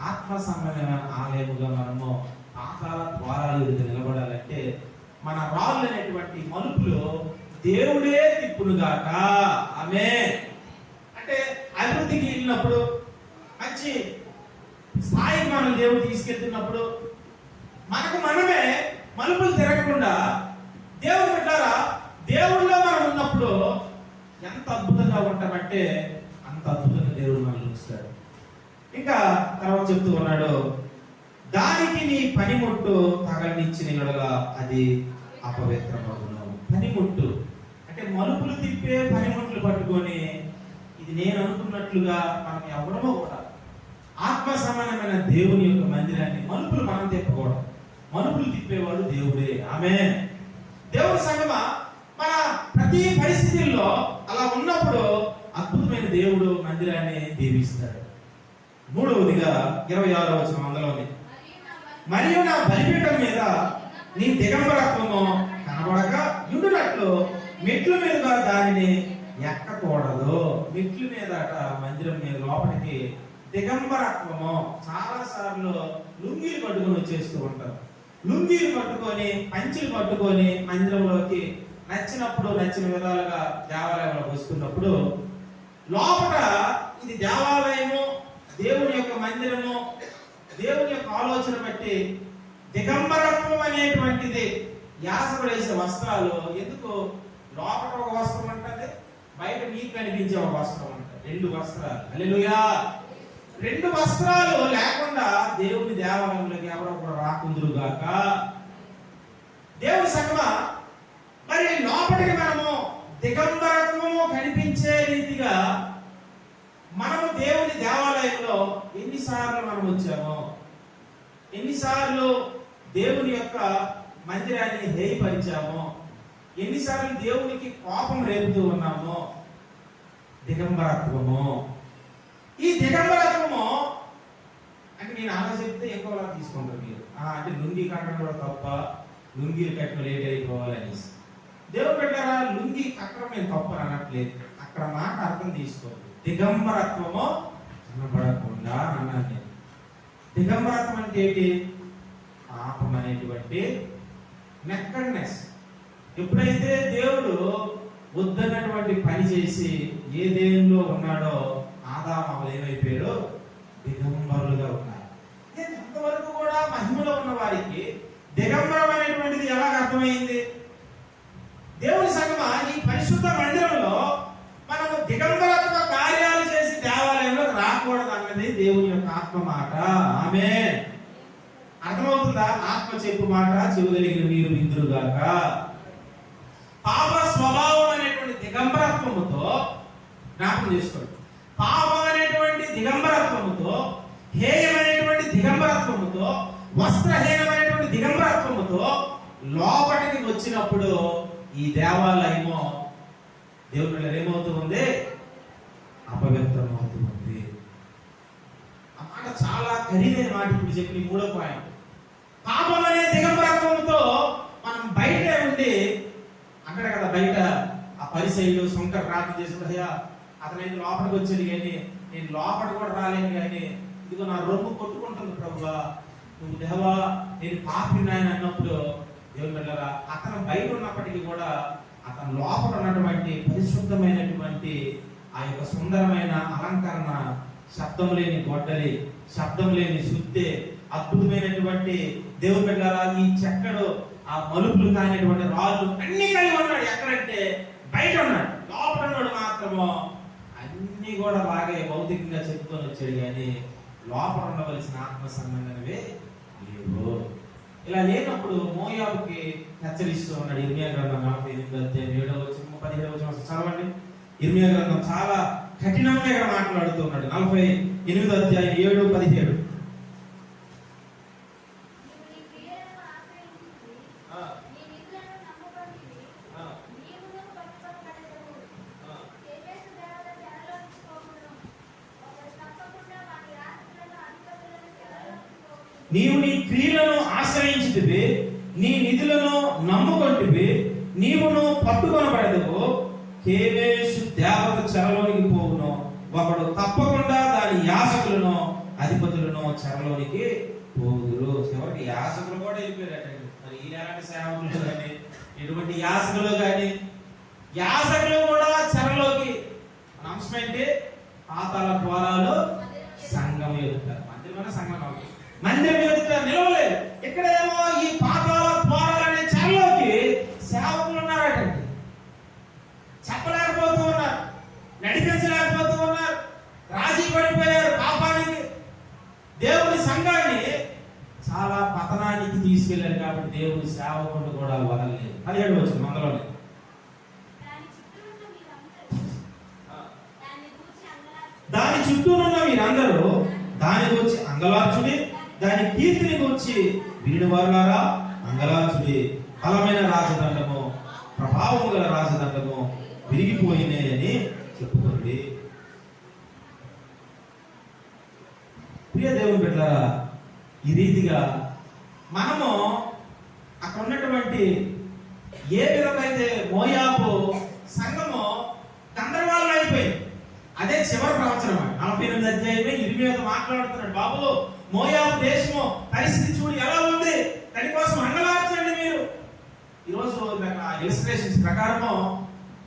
ఆత్మ సంబంధమైన ఆలయముగా మనము పాతాళ ద్వారాలు ఎదుట నిలబడాలంటే మన రాళ్ళు అనేటువంటి మలుపులు దేవుడే తిప్పునుగాక. ఆమేన్. అంటే అభివృద్ధికి వెళ్ళినప్పుడు మంచి స్థాయికి మనం దేవుడు తీసుకెళ్తున్నప్పుడు మనకు మనమే మలుపులు తిరగకుండా దేవుడు పెట్టారా దేవుడిలో మనం ఉన్నప్పుడు ఎంత అద్భుతంగా ఉంటామంటే అంత అద్భుతంగా దేవుడు మనల్ని ఉంచుతాడు. ఇంకా తర్వాత చెప్తూ ఉన్నాడు, దానికి నీ పనిముట్టు తగలనిచ్చిన యెడల అది అపవిత్రమగును. పనిముట్టు అంటే మలుపులు తిప్పే పనిముట్లు పట్టుకొని, ఇది నేను అనుకున్నట్లుగా మనం ఎవరమో కూడా ఆత్మ సమానమైన దేవుని యొక్క మందిరాన్ని మలుపులు మనం తిప్పకూడదు. మలుపులు తిప్పేవాడు దేవుడే. ఆమేన్. దేవుడి సంగమా, మన ప్రతి పరిస్థితుల్లో అలా ఉన్నప్పుడు అద్భుతమైన దేవుడు మందిరాన్ని దీవిస్తాడు. మూడవదిగా 26వ వచనం అందులోని, మరియు నా బలిపీఠం మీద నీ దిగంబరత్వము కనబడక ఉండునట్లు మెట్ల మీదుగా దానిని ఎక్కకూడదు. మెట్ల మీదట మందిరం మీద లోపలికి దిగంబరత్వము. చాలా సార్లు లుంగీలు పట్టుకొని వచ్చేస్తూ ఉంటారు. లుంగీలు పట్టుకొని, పంచులు పట్టుకొని మందిరంలోకి నచ్చిన విధాలుగా దేవాలయంలోకి వస్తున్నప్పుడు, లోపల ఇది దేవాలయము, దేవుని యొక్క మందిరము, దేవుని యొక్క ఆలోచన బట్టి దిగంబరత్వం అనేటువంటిది యాసకుడు వేసే వస్త్రాలు. ఎందుకు లోపల ఒక వస్త్రం ఉంటుంది, బయట నీకు కనిపించే ఒక వస్త్రం ఉంటుంది. 2 వస్త్రాలు. హల్లెలూయా. 2 వస్త్రాలు లేకుండా దేవుని దేవాలయంలోకి ఎవరో కూడా రాకుందురు గాక. దేవుని సంగమా, మరి లోపలికి మనము దిగంబరత్వము కనిపించే రీతిగా మనము దేవుని దేవాలయంలో ఎన్నిసార్లు మనం వచ్చామో, ఎన్నిసార్లు దేవుని యొక్క మందిరాన్ని హేయపరిచామో, ఎన్నిసార్లు దేవునికి కోపం రేపుతూ ఉన్నామో. దిగంబరత్వము. ఈ దిగంబరత్వము అంటే నేను అలా చెప్తే ఇంకోలా తీసుకుంటారు మీరు. అంటే లుంగి కట్టడం కూడా తప్ప, లుంగీలు కట్టడం లేట్ అయిపోవాలని. దేవుడు పెట్టారా, లుంగి కట్టడం నేను తప్పు అనట్లేదు. అక్కడ మాట అర్థం తీసుకోండి. దిగంబరత్వము కనబడకుండా అన్నాను నేను. దిగంబరత్వం అంటే ఏంటి? పాపం అనేటువంటి నెక్కడ్నెస్. ఎప్పుడైతే దేవుడు వద్దన్నటువంటి పని చేసి ఏదేంలో ఉన్నాడో ఆదాము ఏమైపోయారో దిగంబరులుగా ఉన్నారు. అంతవరకు కూడా మహిమలో ఉన్న వారికి దిగంబరం అనేటువంటిది ఎలాగ అర్థమైంది? దేవుని సంగమా, ఈ పరిశుద్ధ మందిరంలో మనము దిగంబరత్వ కార్యాలు చేసి దేవాలయంలో రాకూడదు అన్నది దేవుని యొక్క ఆత్మ మాట. ఆమేన్. అర్థమవుతుందా? ఆత్మ చెప్పు మాట చెవుదలిగిన మీరు విందురుగాక. పాప స్వభావం అనేటువంటి దిగంబరత్వముతో జ్ఞాపకం చేసుకోండి. పాపం అనేటువంటి దిగంబరత్వముతో, హేయమైనటువంటి దిగంబరత్వముతో, వస్త్రహీనమైనటువంటి దిగంబరత్వముతో లోపలికి వచ్చినప్పుడు ఈ దేవాలయము దేవుని ఏమవుతూ ఉంది? అపవిత్రమవుతూ ఉంది. ఆ మాట చాలా ఖరీదైన మాట. ఇప్పుడు చెప్పిన 3వ పాయింట్, పాపం అనే దిగంబరత్వంతో మనం బయట ఉండి, అక్కడ కదా బయట ఆ పరిసయ్యులు సొంత ప్రార్థన చేసి, అతను లోపలికి వచ్చేది కానీ నేను లోపలికి కూడా రాలేను, కానీ ఇదిగో నా రొమ్ము కొట్టుకుంటుంది ప్రభువా, నువ్వు దేవా నేను పాపిని ఆయన అన్నప్పుడు దేవుని బిడ్డలారా, అతను బయట ఉన్నప్పటికీ కూడా అతను లోపల ఉన్నటువంటి పరిశుద్ధమైనటువంటి ఆ యొక్క సుందరమైన అలంకరణ, శబ్దం లేని గొడ్డలి, శబ్దం లేని శుద్ధి, అద్భుతమైనటువంటి దేవుని బిడ్డలారా, ఈ చెక్కడు, ఆ మలుపులు కానిటువంటి రాళ్ళు అన్ని కలిగి ఉన్నాడు. ఎక్కడంటే బయట ఉన్నాడు. లోపల ఉన్నాడు మాత్రము అన్ని కూడా బాగా భౌతికంగా చెప్పుకొని వచ్చాడు, కానీ లోపల ఉండవలసిన ఆత్మ సంబంధమే లేవు. ఇలా లేనప్పుడు మోయాబుకి హెచ్చరిస్తూ ఉన్నాడు. ఇర్మియా గ్రంథం 48వ అధ్యాయం 7వ వచనం 17వ వచనం చదవండి. ఇర్మియా గ్రంథం చాలా కఠినంగా ఇక్కడ మాట్లాడుతూ ఉన్నాడు. 48వ అధ్యాయం 7, 17. నీవు నీ క్రియలను ఆశ్రయించితివి, నీ నిధులను నమ్ముకొంటివి, నీవును పట్టుకొనబడదువు. కేవేషు దేవత చెరలోనికి పోవును, ఒకడు తప్పకుండా దాని యాజకులను అధిపతులను చెరలోనికి పోదురు. చివరికి యాజకులు కూడా వెళ్ళిపోయారటండి. మరి ఈనాటి సేవకులు కానీ, ఎటువంటి యాజకులు కానీ, యాజకులు కూడా చెరలోకి. అంశం ఏంటి? పాతాళ ద్వారాలు సంఘం ఎదుట. మందిరమైన సంఘం మందిరం ఎదుట నిలవలేదు. ఇక్కడేమో ఈ పాతాళ ద్వారాలు అనే చెరలోకి సేవకులు ఉన్నారటండి. చెప్పలేకపోతూ ఉన్నారు, నడిపించలేకపోతూ ఉన్నారు. తీసుకెళ్లారు కాబట్టి దేవుడు సేవకుడు కూడా వదలలేదు. 17 వచనం అందులోనే. దాని చుట్టూ ఉన్న మీరందరూ దాని గురించి అంగలార్చుడి, దాని కీర్తిని గురించి విని వారులారా అంగలార్చుడి. బలమైన రాజదండము, ప్రభావము గల రాజదండము విరిగిపోయినాయి అని చెప్పుకోండి. ప్రియ దేవుని బిడ్డలారా, ఈ రీతిగా మనము అక్కడ ఉన్నటువంటి ఏ విధంగా అయితే మోయాబు సంఘము గందరగోళం అయిపోయింది. అదే చివరి ప్రవచనం 48 అధ్యాయమే 28 మాట్లాడుతున్నాడు. బాబు, మోయాబు దేశము పరిస్థితి చూడు ఎలా ఉంది, దానికోసం అంగలార్చండి మీరు. ఈరోజు ఇలస్ట్రేషన్స్ ప్రకారము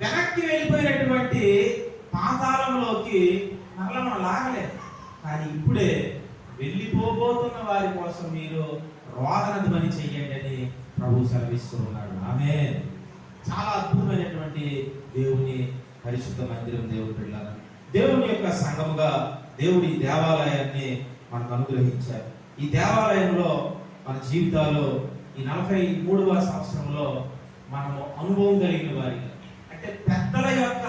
వెనక్కి వెళ్ళిపోయినటువంటి పాతాళంలోకి మరలా మనం లాగలేదు. కానీ ఇప్పుడే వెళ్ళిపోబోతున్న వారి కోసం మీరు రోదన ధ్వని చెయ్యండి అని ప్రభు సెలవిస్తూ ఉన్నాడు. ఆమేన్. చాలా అద్భుతమైనటువంటి దేవుని పరిశుద్ధ మందిరం, దేవుని బిడ్డలారా, దేవుని యొక్క సంఘముగా దేవుడి దేవాలయాన్ని మనకు అనుగ్రహించారు. ఈ దేవాలయంలో మన జీవితాల్లో ఈ 43వ సంవత్సరంలో మనము అనుభవం కలిగిన వారిగా, అంటే పెద్దల యొక్క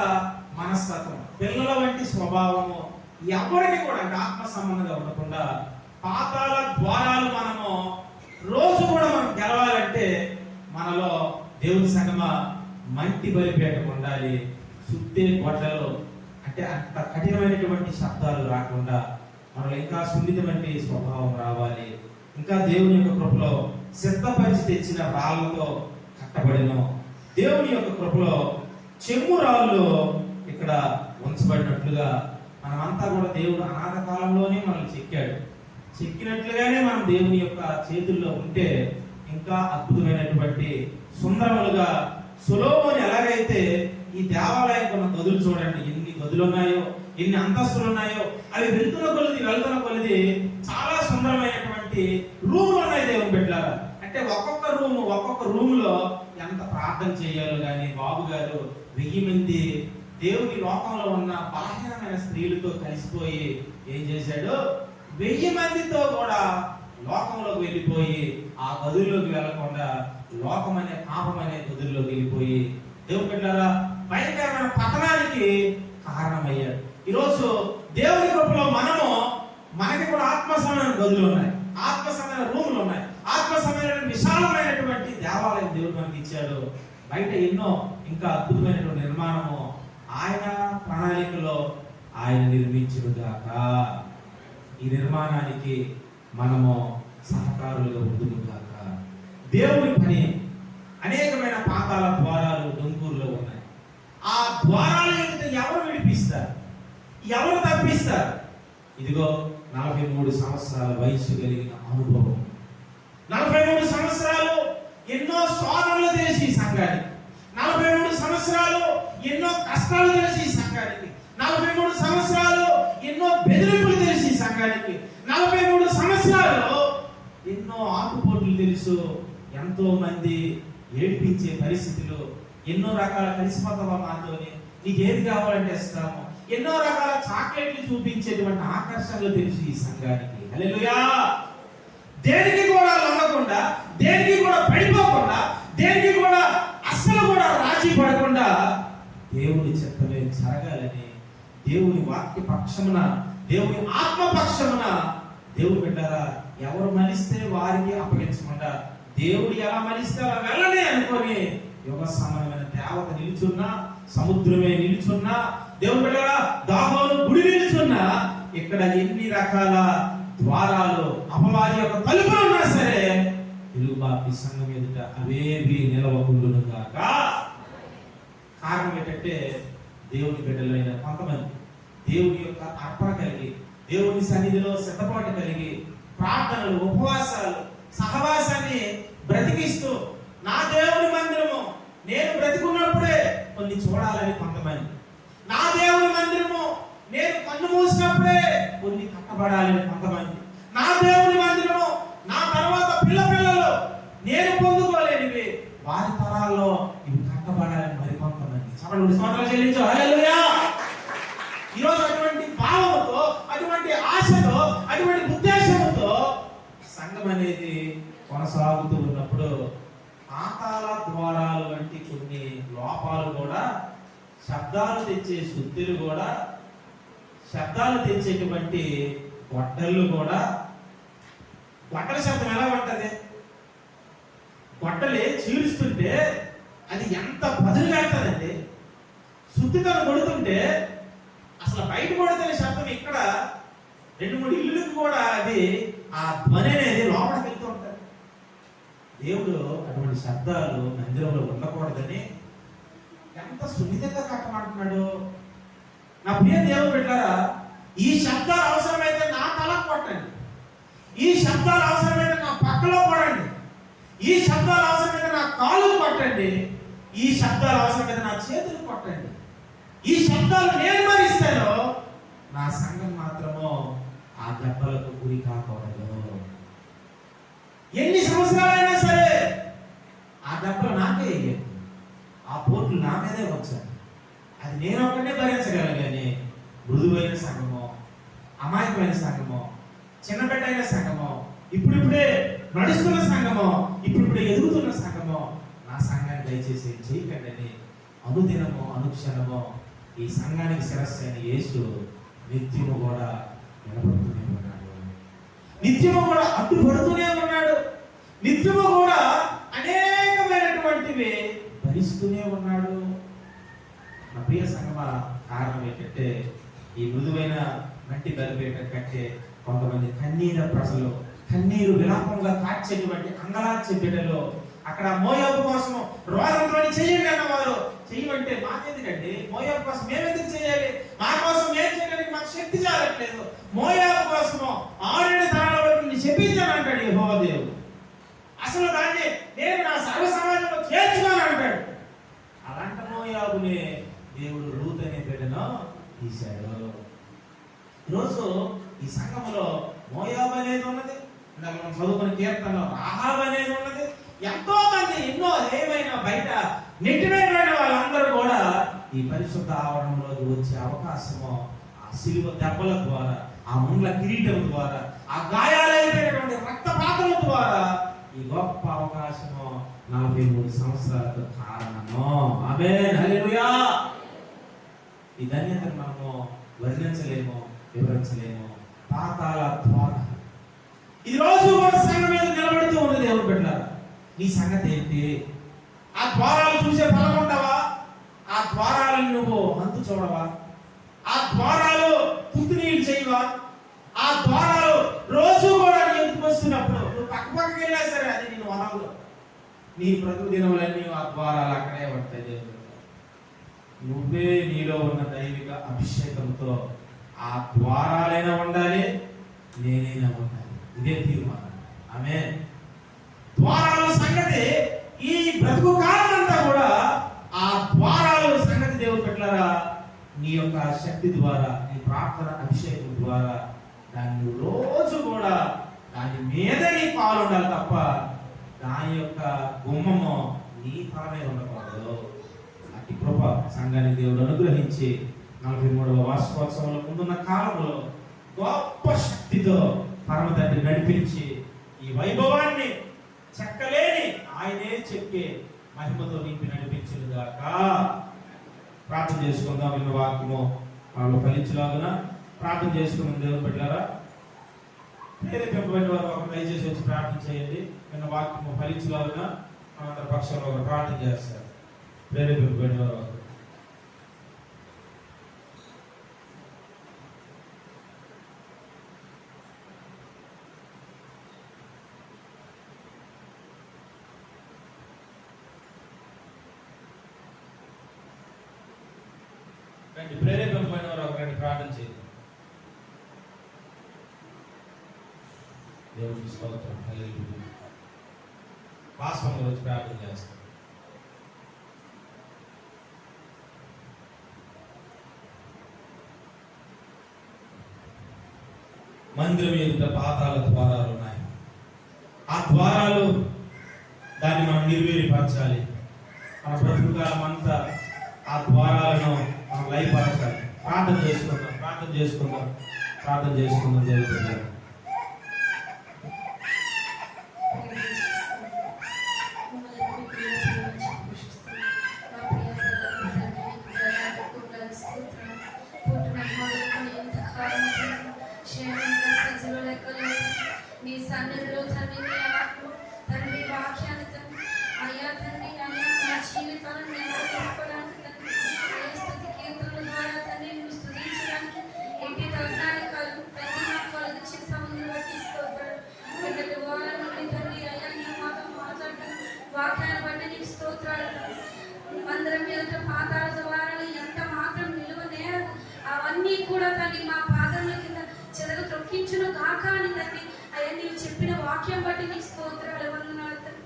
మనస్తత్వం, పిల్లల వంటి స్వభావము ఎవరికి కూడా ఆత్మ సంబంధంగా ఉండకుండా పాతాళ ద్వారాలు మనము రోజు కూడా మనం గెలవాలంటే మనలో దేవుని సంగమ మంటి బలిపేటకు ఉండాలి. సుత్తే గొడ్డలు అంటే అంత కఠినమైనటువంటి శబ్దాలు రాకుండా మనలో ఇంకా సున్నితమైన స్వభావం రావాలి. ఇంకా దేవుని యొక్క కృపలో సిద్ధపరిచి తెచ్చిన రాళ్ళతో కట్టబడిన దేవుని యొక్క కృపలో చెమ్ము రాళ్ళు ఇక్కడ ఉంచబడినట్లుగా మనమంతా కూడా దేవుడు అనాథ కాలంలోనే మనల్ని చెక్కినట్లుగానే మనం దేవుని యొక్క చేతుల్లో ఉంటే ఇంకా అద్భుతమైనటువంటి సుందరములుగా సొలొమోను ఎలాగైతే ఈ దేవాలయం కొన్న గదులు చూడండి, ఎన్ని గదులు ఉన్నాయో, ఎన్ని అంతస్తులు ఉన్నాయో, అవి వెళ్తున్న కొలిది చాలా సుందరమైనటువంటి రూములు ఉన్నాయి దేవుని బిడ్డలారా. అంటే ఒక్కొక్క రూమ్ లో ఎంత ప్రార్థన చేయాలో కానీ బాబు గారు 1000 మంది దేవుని లోకంలో ఉన్న బలహీనమైన స్త్రీలతో కలిసిపోయి ఏం చేశాడు, 1000 మందితో కూడా లోకంలోకి వెళ్ళిపోయి ఆ గదుల్లోకి వెళ్లకుండా లోకం అనే పాపం అనే గదుల్లోకి వెళ్ళిపోయి దేవుని బిడ్డలారా భయంకరమైన పతనానికి కారణమయ్యాడు. ఈరోజు దేవుని కృపలో మనకి కూడా ఆత్మసమైన గదులు ఉన్నాయి, ఆత్మసమైన రూములు ఉన్నాయి, ఆత్మసమైన విశాలమైనటువంటి దేవాలయం దేవుడు మనకి ఇచ్చాడు. బయట ఎన్నో ఇంకా అద్భుతమైనటువంటి నిర్మాణము ఆయన ప్రణాళికలో ఆయన నిర్మించుగాక. ఈ నిర్మాణానికి మనము సహకారులుగా ఉండుగాక. దేవుని పని అనేకమైన పాతాల ద్వారాలు డొంకూరులో ఉన్నాయి. ఆ ద్వారాల ఎదుట ఎవరు విడిపిస్తారు, ఎవరు తప్పిస్తారు? ఇదిగో 43 సంవత్సరాల వయసు కలిగిన అనుభవం, 43 సంవత్సరాలు ఎన్నో శోధనలు తెలిసి సంఘానికి, 43 సంవత్సరాలు ఎన్నో కష్టాలు తెలిసి సంఘానికి, 43 సంవత్సరాలు ఎన్నో బెదిరింపులు తెలిసి సంఘానికి, 43 సంవత్సరాలు ఎన్నో ఆటుపోట్లు తెలుసు, ఎంతో మంది ఏడ్పించే పరిస్థితులు, ఎన్నో రకాల కలిసిపోతావా మాతోని, నీకు ఏది కావాలంటే ఇస్తాము, ఎన్నో రకాల చాక్లెట్లు చూపించేటువంటి ఆకర్షణలు తెలుసు ఈ సంఘానికి. హల్లెలూయా. దేనికి కూడా లొంగకుండా, దేనికి కూడా పడిపోకుండా, దేనికి కూడా అస్సలు కూడా రాజీ పడకుండా దేవుని చిత్తమే జరగాలని దేవుని వాక్య పక్షమున, దేవుని ఆత్మ పక్షమున దేవుడు బిడ్డారా ఎవరు మలిస్తే వారికి అప్పగించకుండా దేవుడు ఎలా మలిస్తే అలా వెళ్ళనే అనుకొని యుగ సమానమైన దేవత నిలుచున్నా, సముద్రమే నిలుచున్నా, దేవుడు బిడ్డారా దాగోను గుడి నిలుచున్నా, ఇక్కడ ఎన్ని రకాల ద్వారాలు అపవాది యొక్క తలుపులు ఉన్నా సరే తెలుగు బాపి సంఘం ఎదుట అవేవి నిలవకుండును గాక. కారణం ఏంటంటే దేవుని బిడ్డలైన కొంతమంది దేవుని యొక్క అర్పణ కలిగి, దేవుని సన్నిధిలో సిద్ధపాటు కలిగి, ప్రార్థనలు, ఉపవాసాలు, సహవాసాన్ని బ్రతికిస్తూ నా దేవుని మందిరము నేను బ్రతికున్నప్పుడే కొన్ని చూడాలని కొంతమంది, నా దేవుని మందిరము నేను కన్ను మూసినప్పుడే కొన్ని కట్టబడాలని కొంతమంది, నా దేవుని మందిరము నా తర్వాత పిల్లలు నేను పొందుకోలేనివి వారి తరాల్లో ఇవి కట్టబడాలని మరి కొంతమంది. చప్పట్లు స్తోత్రాలు చెల్లించు. హల్లెలూయా. ఈరోజు అటువంటి భావంతో, అటువంటి ఆశతో, అటువంటి ఉద్దేశంతో సంఘం అనేది కొనసాగుతూ ఉన్నప్పుడు పాతాళ ద్వారాలు వంటి కొన్ని లోపాలు కూడా, శబ్దాలు తెచ్చే శుద్ధులు కూడా, శబ్దాలు తెచ్చేటువంటి గొడ్డళ్ళు కూడా, గొడ్డల శబ్దం ఎలా ఉంటది? గొడ్డలి చీలుస్తుంటే అది ఎంత పదులుగా వెళ్తుందండి. శుద్ధితో కొడుతుంటే అసలు బయట కొడుతున్న శబ్దం ఇక్కడ 2-3 ఇల్లులకు కూడా అది ఆ ధ్వని అనేది లోపలికి వెళ్తూ ఉంటుంది. దేవుడు అటువంటి శబ్దాలు మందిరంలో ఉండకూడదని ఎంత సున్నితంగా కట్టమంటున్నాడు. నా ప్రియ దేవుడు బిడ్డలారా, ఈ శబ్దాలు అవసరమైతే నా తలకు కొట్టండి, ఈ శబ్దాలు అవసరమైతే నా పక్కలో పడండి, ఈ శబ్దాలు అవసరమైతే నా కాలుకు కొట్టండి, ఈ శబ్దాలు అవసరమైతే నా చేతులు కొట్టండి. ఈ శబ్దాలు నేను భరిస్తాను, నా సంఘం మాత్రము ఆ దెబ్బలకు గురి కాకూడదు. ఎన్ని సంవత్సరాలైనా సరే ఆ దెబ్బలు నాకే వేయాలి, ఆ పోట్లు నా మీదే వచ్చాను. అది నేను ఒక్కనే భరించగలను. కానీ మృదువైన సంఘమో, అమాయకమైన సంఘమో, చిన్నబిడ్డైన సంఘమో, ఇప్పుడిప్పుడే నడుస్తున్న సంఘమో, ఇప్పుడిప్పుడే ఎదుగుతున్న సంఘమో నా సంఘాన్ని దయచేసి చేయకండి అని అనుదినము అనుక్షణము ఈ సంఘానికి శిరస్సు అయిన యేసు నిత్యము కూడా నిలబడుతూనే ఉన్నాడు, నిత్యము కూడా అడ్డుపడుతూనే ఉన్నాడు, నిత్యము కూడా అనేకమైనటువంటివి భరిస్తూనే ఉన్నాడు. నా ప్రియ సంగమా, కారణం ఏంటంటే ఈ మృదువైన మట్టి కలిపేట కట్టే కొంతమంది కన్నీర ప్రజలు, కన్నీరు విలాపంగా కాచేటువంటి అంగలార్చే బిడ్డలు అక్కడ మోయాబు కోసం రోగంతో చేయండి అన్నవారు. చెయ్యమంటే మాకెందుకండి? మోయాబు కోసం మేమెందుకు చేయాలి? మా కోసం ఏం చేయడానికి మాకు శక్తి చాలట్లేదు. మోయాబు కోసము 6 తరాల వరకు చెప్పించాను అంటాడు యెహోవా దేవుడు. అసలు దాన్ని నేను నా సర్వ సమాజంలో చేర్చుకోను అంటాడు. అలాంటి మోయాబుని దేవుడు రూత్ అనే బిడ్డను తీశాడు. ఈరోజు ఈ సంఘంలో మోయాబు అనేది ఉన్నది, ఇందాక మనం చదువుకున్న కీర్తనలో రాహాబు అనేది ఉన్నది. ఎంతో మంది ఎన్నో ఏమైనా బయట నెట్టినటువంటి వాళ్ళందరూ కూడా ఈ పరిశుద్ధ ఆవరణంలోకి వచ్చే అవకాశము ఆ సిలువ దెబ్బల ద్వారా, ఆ ముండ్ల కిరీటం ద్వారా, ఆ గాయాలైనటువంటి రక్తపాతల ద్వారా ఈ గొప్ప అవకాశము 43 సంవత్సరాలకు కారణము. ఆమేన్, హల్లెలూయా. ఈ ధన్యతను మనము వర్ణించలేము, వివరించలేము. పాతాళ ద్వారం ఈ రోజు కూడా సంఘం మీద నిలబడుతూ ఉంది. దేవుడు బిడ్డలారా, నీ సంగతి ఏంటి? ఆ ద్వారాలు చూసే బలం ఉండవా? ఆ ద్వారాలను నువ్వు అంతు చూడవా? ఆ ద్వారాలు పుత్తినీళ్ళు చేయవా? ఆ ద్వారాలు రోజు కూడా నీ ఎందుకు వస్తున్నప్పుడు నువ్వు పక్కకి వెళ్ళా సరే అది నేను వనవు. నీ బ్రతుకు దినములన్నీ ఆ ద్వారాలు అక్కడే పడతాయి. దేవుడు, నువ్వే నీలో ఉన్న దైవిక అభిషేకంతో ఆ ద్వారాలైనా ఉండాలి, నేనైనా ఉండాలి. ఇదే తీర్మానం. ఆమేన్. ద్వారాల సంగతి ఈ బ్రతుకు కాలమంతా కూడా ఆ ద్వారాల సంగతి దేవుడు పెట్టారా, నీ యొక్క శక్తి ద్వారా, నీ ప్రార్థన అభిషేకం ద్వారా దాన్ని రోజు కూడా దాని మీద నీ పాలు ఉండాలి తప్ప దాని యొక్క గుమ్మము నీ తలమే ఉండకూడదు. అతి కృప సంఘానికి దేవుడు అనుగ్రహించి 43వ వార్షికోత్సవంలో ముందున్న కాలంలో గొప్ప శక్తితో పరమ తండ్రి నడిపించి ఈ వైభవాన్ని చెక్కలేని ఆయనే చెక్కే మహిమతో నింపి నడిపించుగాక. ప్రార్థన చేసుకుందాం. విన్న వాక్యము మనలో ఫలించులాగున ప్రార్థన చేసుకున్న దేవుడు బిడ్డలారా, ప్రేరేపింపబడిన వారు ఒక దయచేసి వచ్చి ప్రార్థన చేయండి. విన్న వాక్యము ఫలించులాగున మనందరి పక్షంలో ఒక ప్రార్థన చేస్తారు. ప్రేరేపింపబడిన వారు ప్రేరేపింపబడిన వారు ఒకరిని ప్రార్థన చేయండి. దేవుడికి స్తోత్రం, హల్లెలూయా. వాస్తవంగా వచ్చి ప్రార్థన చేస్తాం. మందిరం ఎదుట పాతాళ ద్వారాలు ఉన్నాయి. ఆ ద్వారాలు దాన్ని మనం నిర్వీర్యపరచాలి. మన బ్రతుకుకాలం అంతా ఆ ద్వారాలను మనం లయపరచాలి. ప్రార్థన చేసుకుందాం, ప్రార్థన చేసుకుందాం, ప్రార్థన చేసుకుందాం. దేవుడు సన్నిధిలో తండ్రి మీ ఆత్మ తండ్రి వాక్యాన్ని తండ్రి అయ్యా తండ్రి అయ్యా మా జీవితాలను నిలబెట్టుకోవడానికి తండ్రి అయ్యా స్తుతి కీర్తనల ద్వారా తండ్రి నిన్ను స్తుతించడానికి ఎట్టి తరుణాలు కలుగు ప్రతి మా కలుగు చిత్తమును బట్టి స్తోత్రాలు కిందటి వారం నుండి తండ్రి అయ్యా నీ మాతో మాట్లాడటం వాక్యాన్ని బట్టి నీకు స్తోత్రాలు మందిరం ఎదుట పాతాల ద్వారాలు ఎంత మాత్రం నిలువనే అవన్నీ కూడా తండ్రి మా పాదముల కింద చెదలు తొక్కించును కాక అని తండ్రి అయ్యా నీవు చెప్పిన వాక్యం బట్టి నీకు స్తోత్రాలు వందనాలు తండ్రి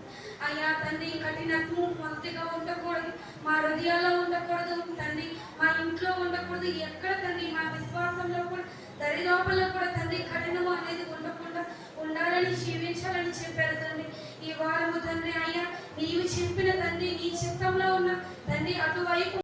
అయ్యా తండ్రి కఠినత్వం మొదటిగా ఉండకూడదు మా హృదయాల్లో ఉండకూడదు తండ్రి మా ఇంట్లో ఉండకూడదు ఎక్కడ తండ్రి మా విశ్వాసంలో కూడా దరిలోపల్లో కూడా తండ్రి కఠినము అనేది ఉండకుండా ఉండాలని జీవించాలని చెప్పారు తండ్రి ఈ వారము తండ్రి అయ్యా నీవు చెప్పిన తండ్రి నీ చిత్తంలో ఉన్న తండ్రి అటువైపు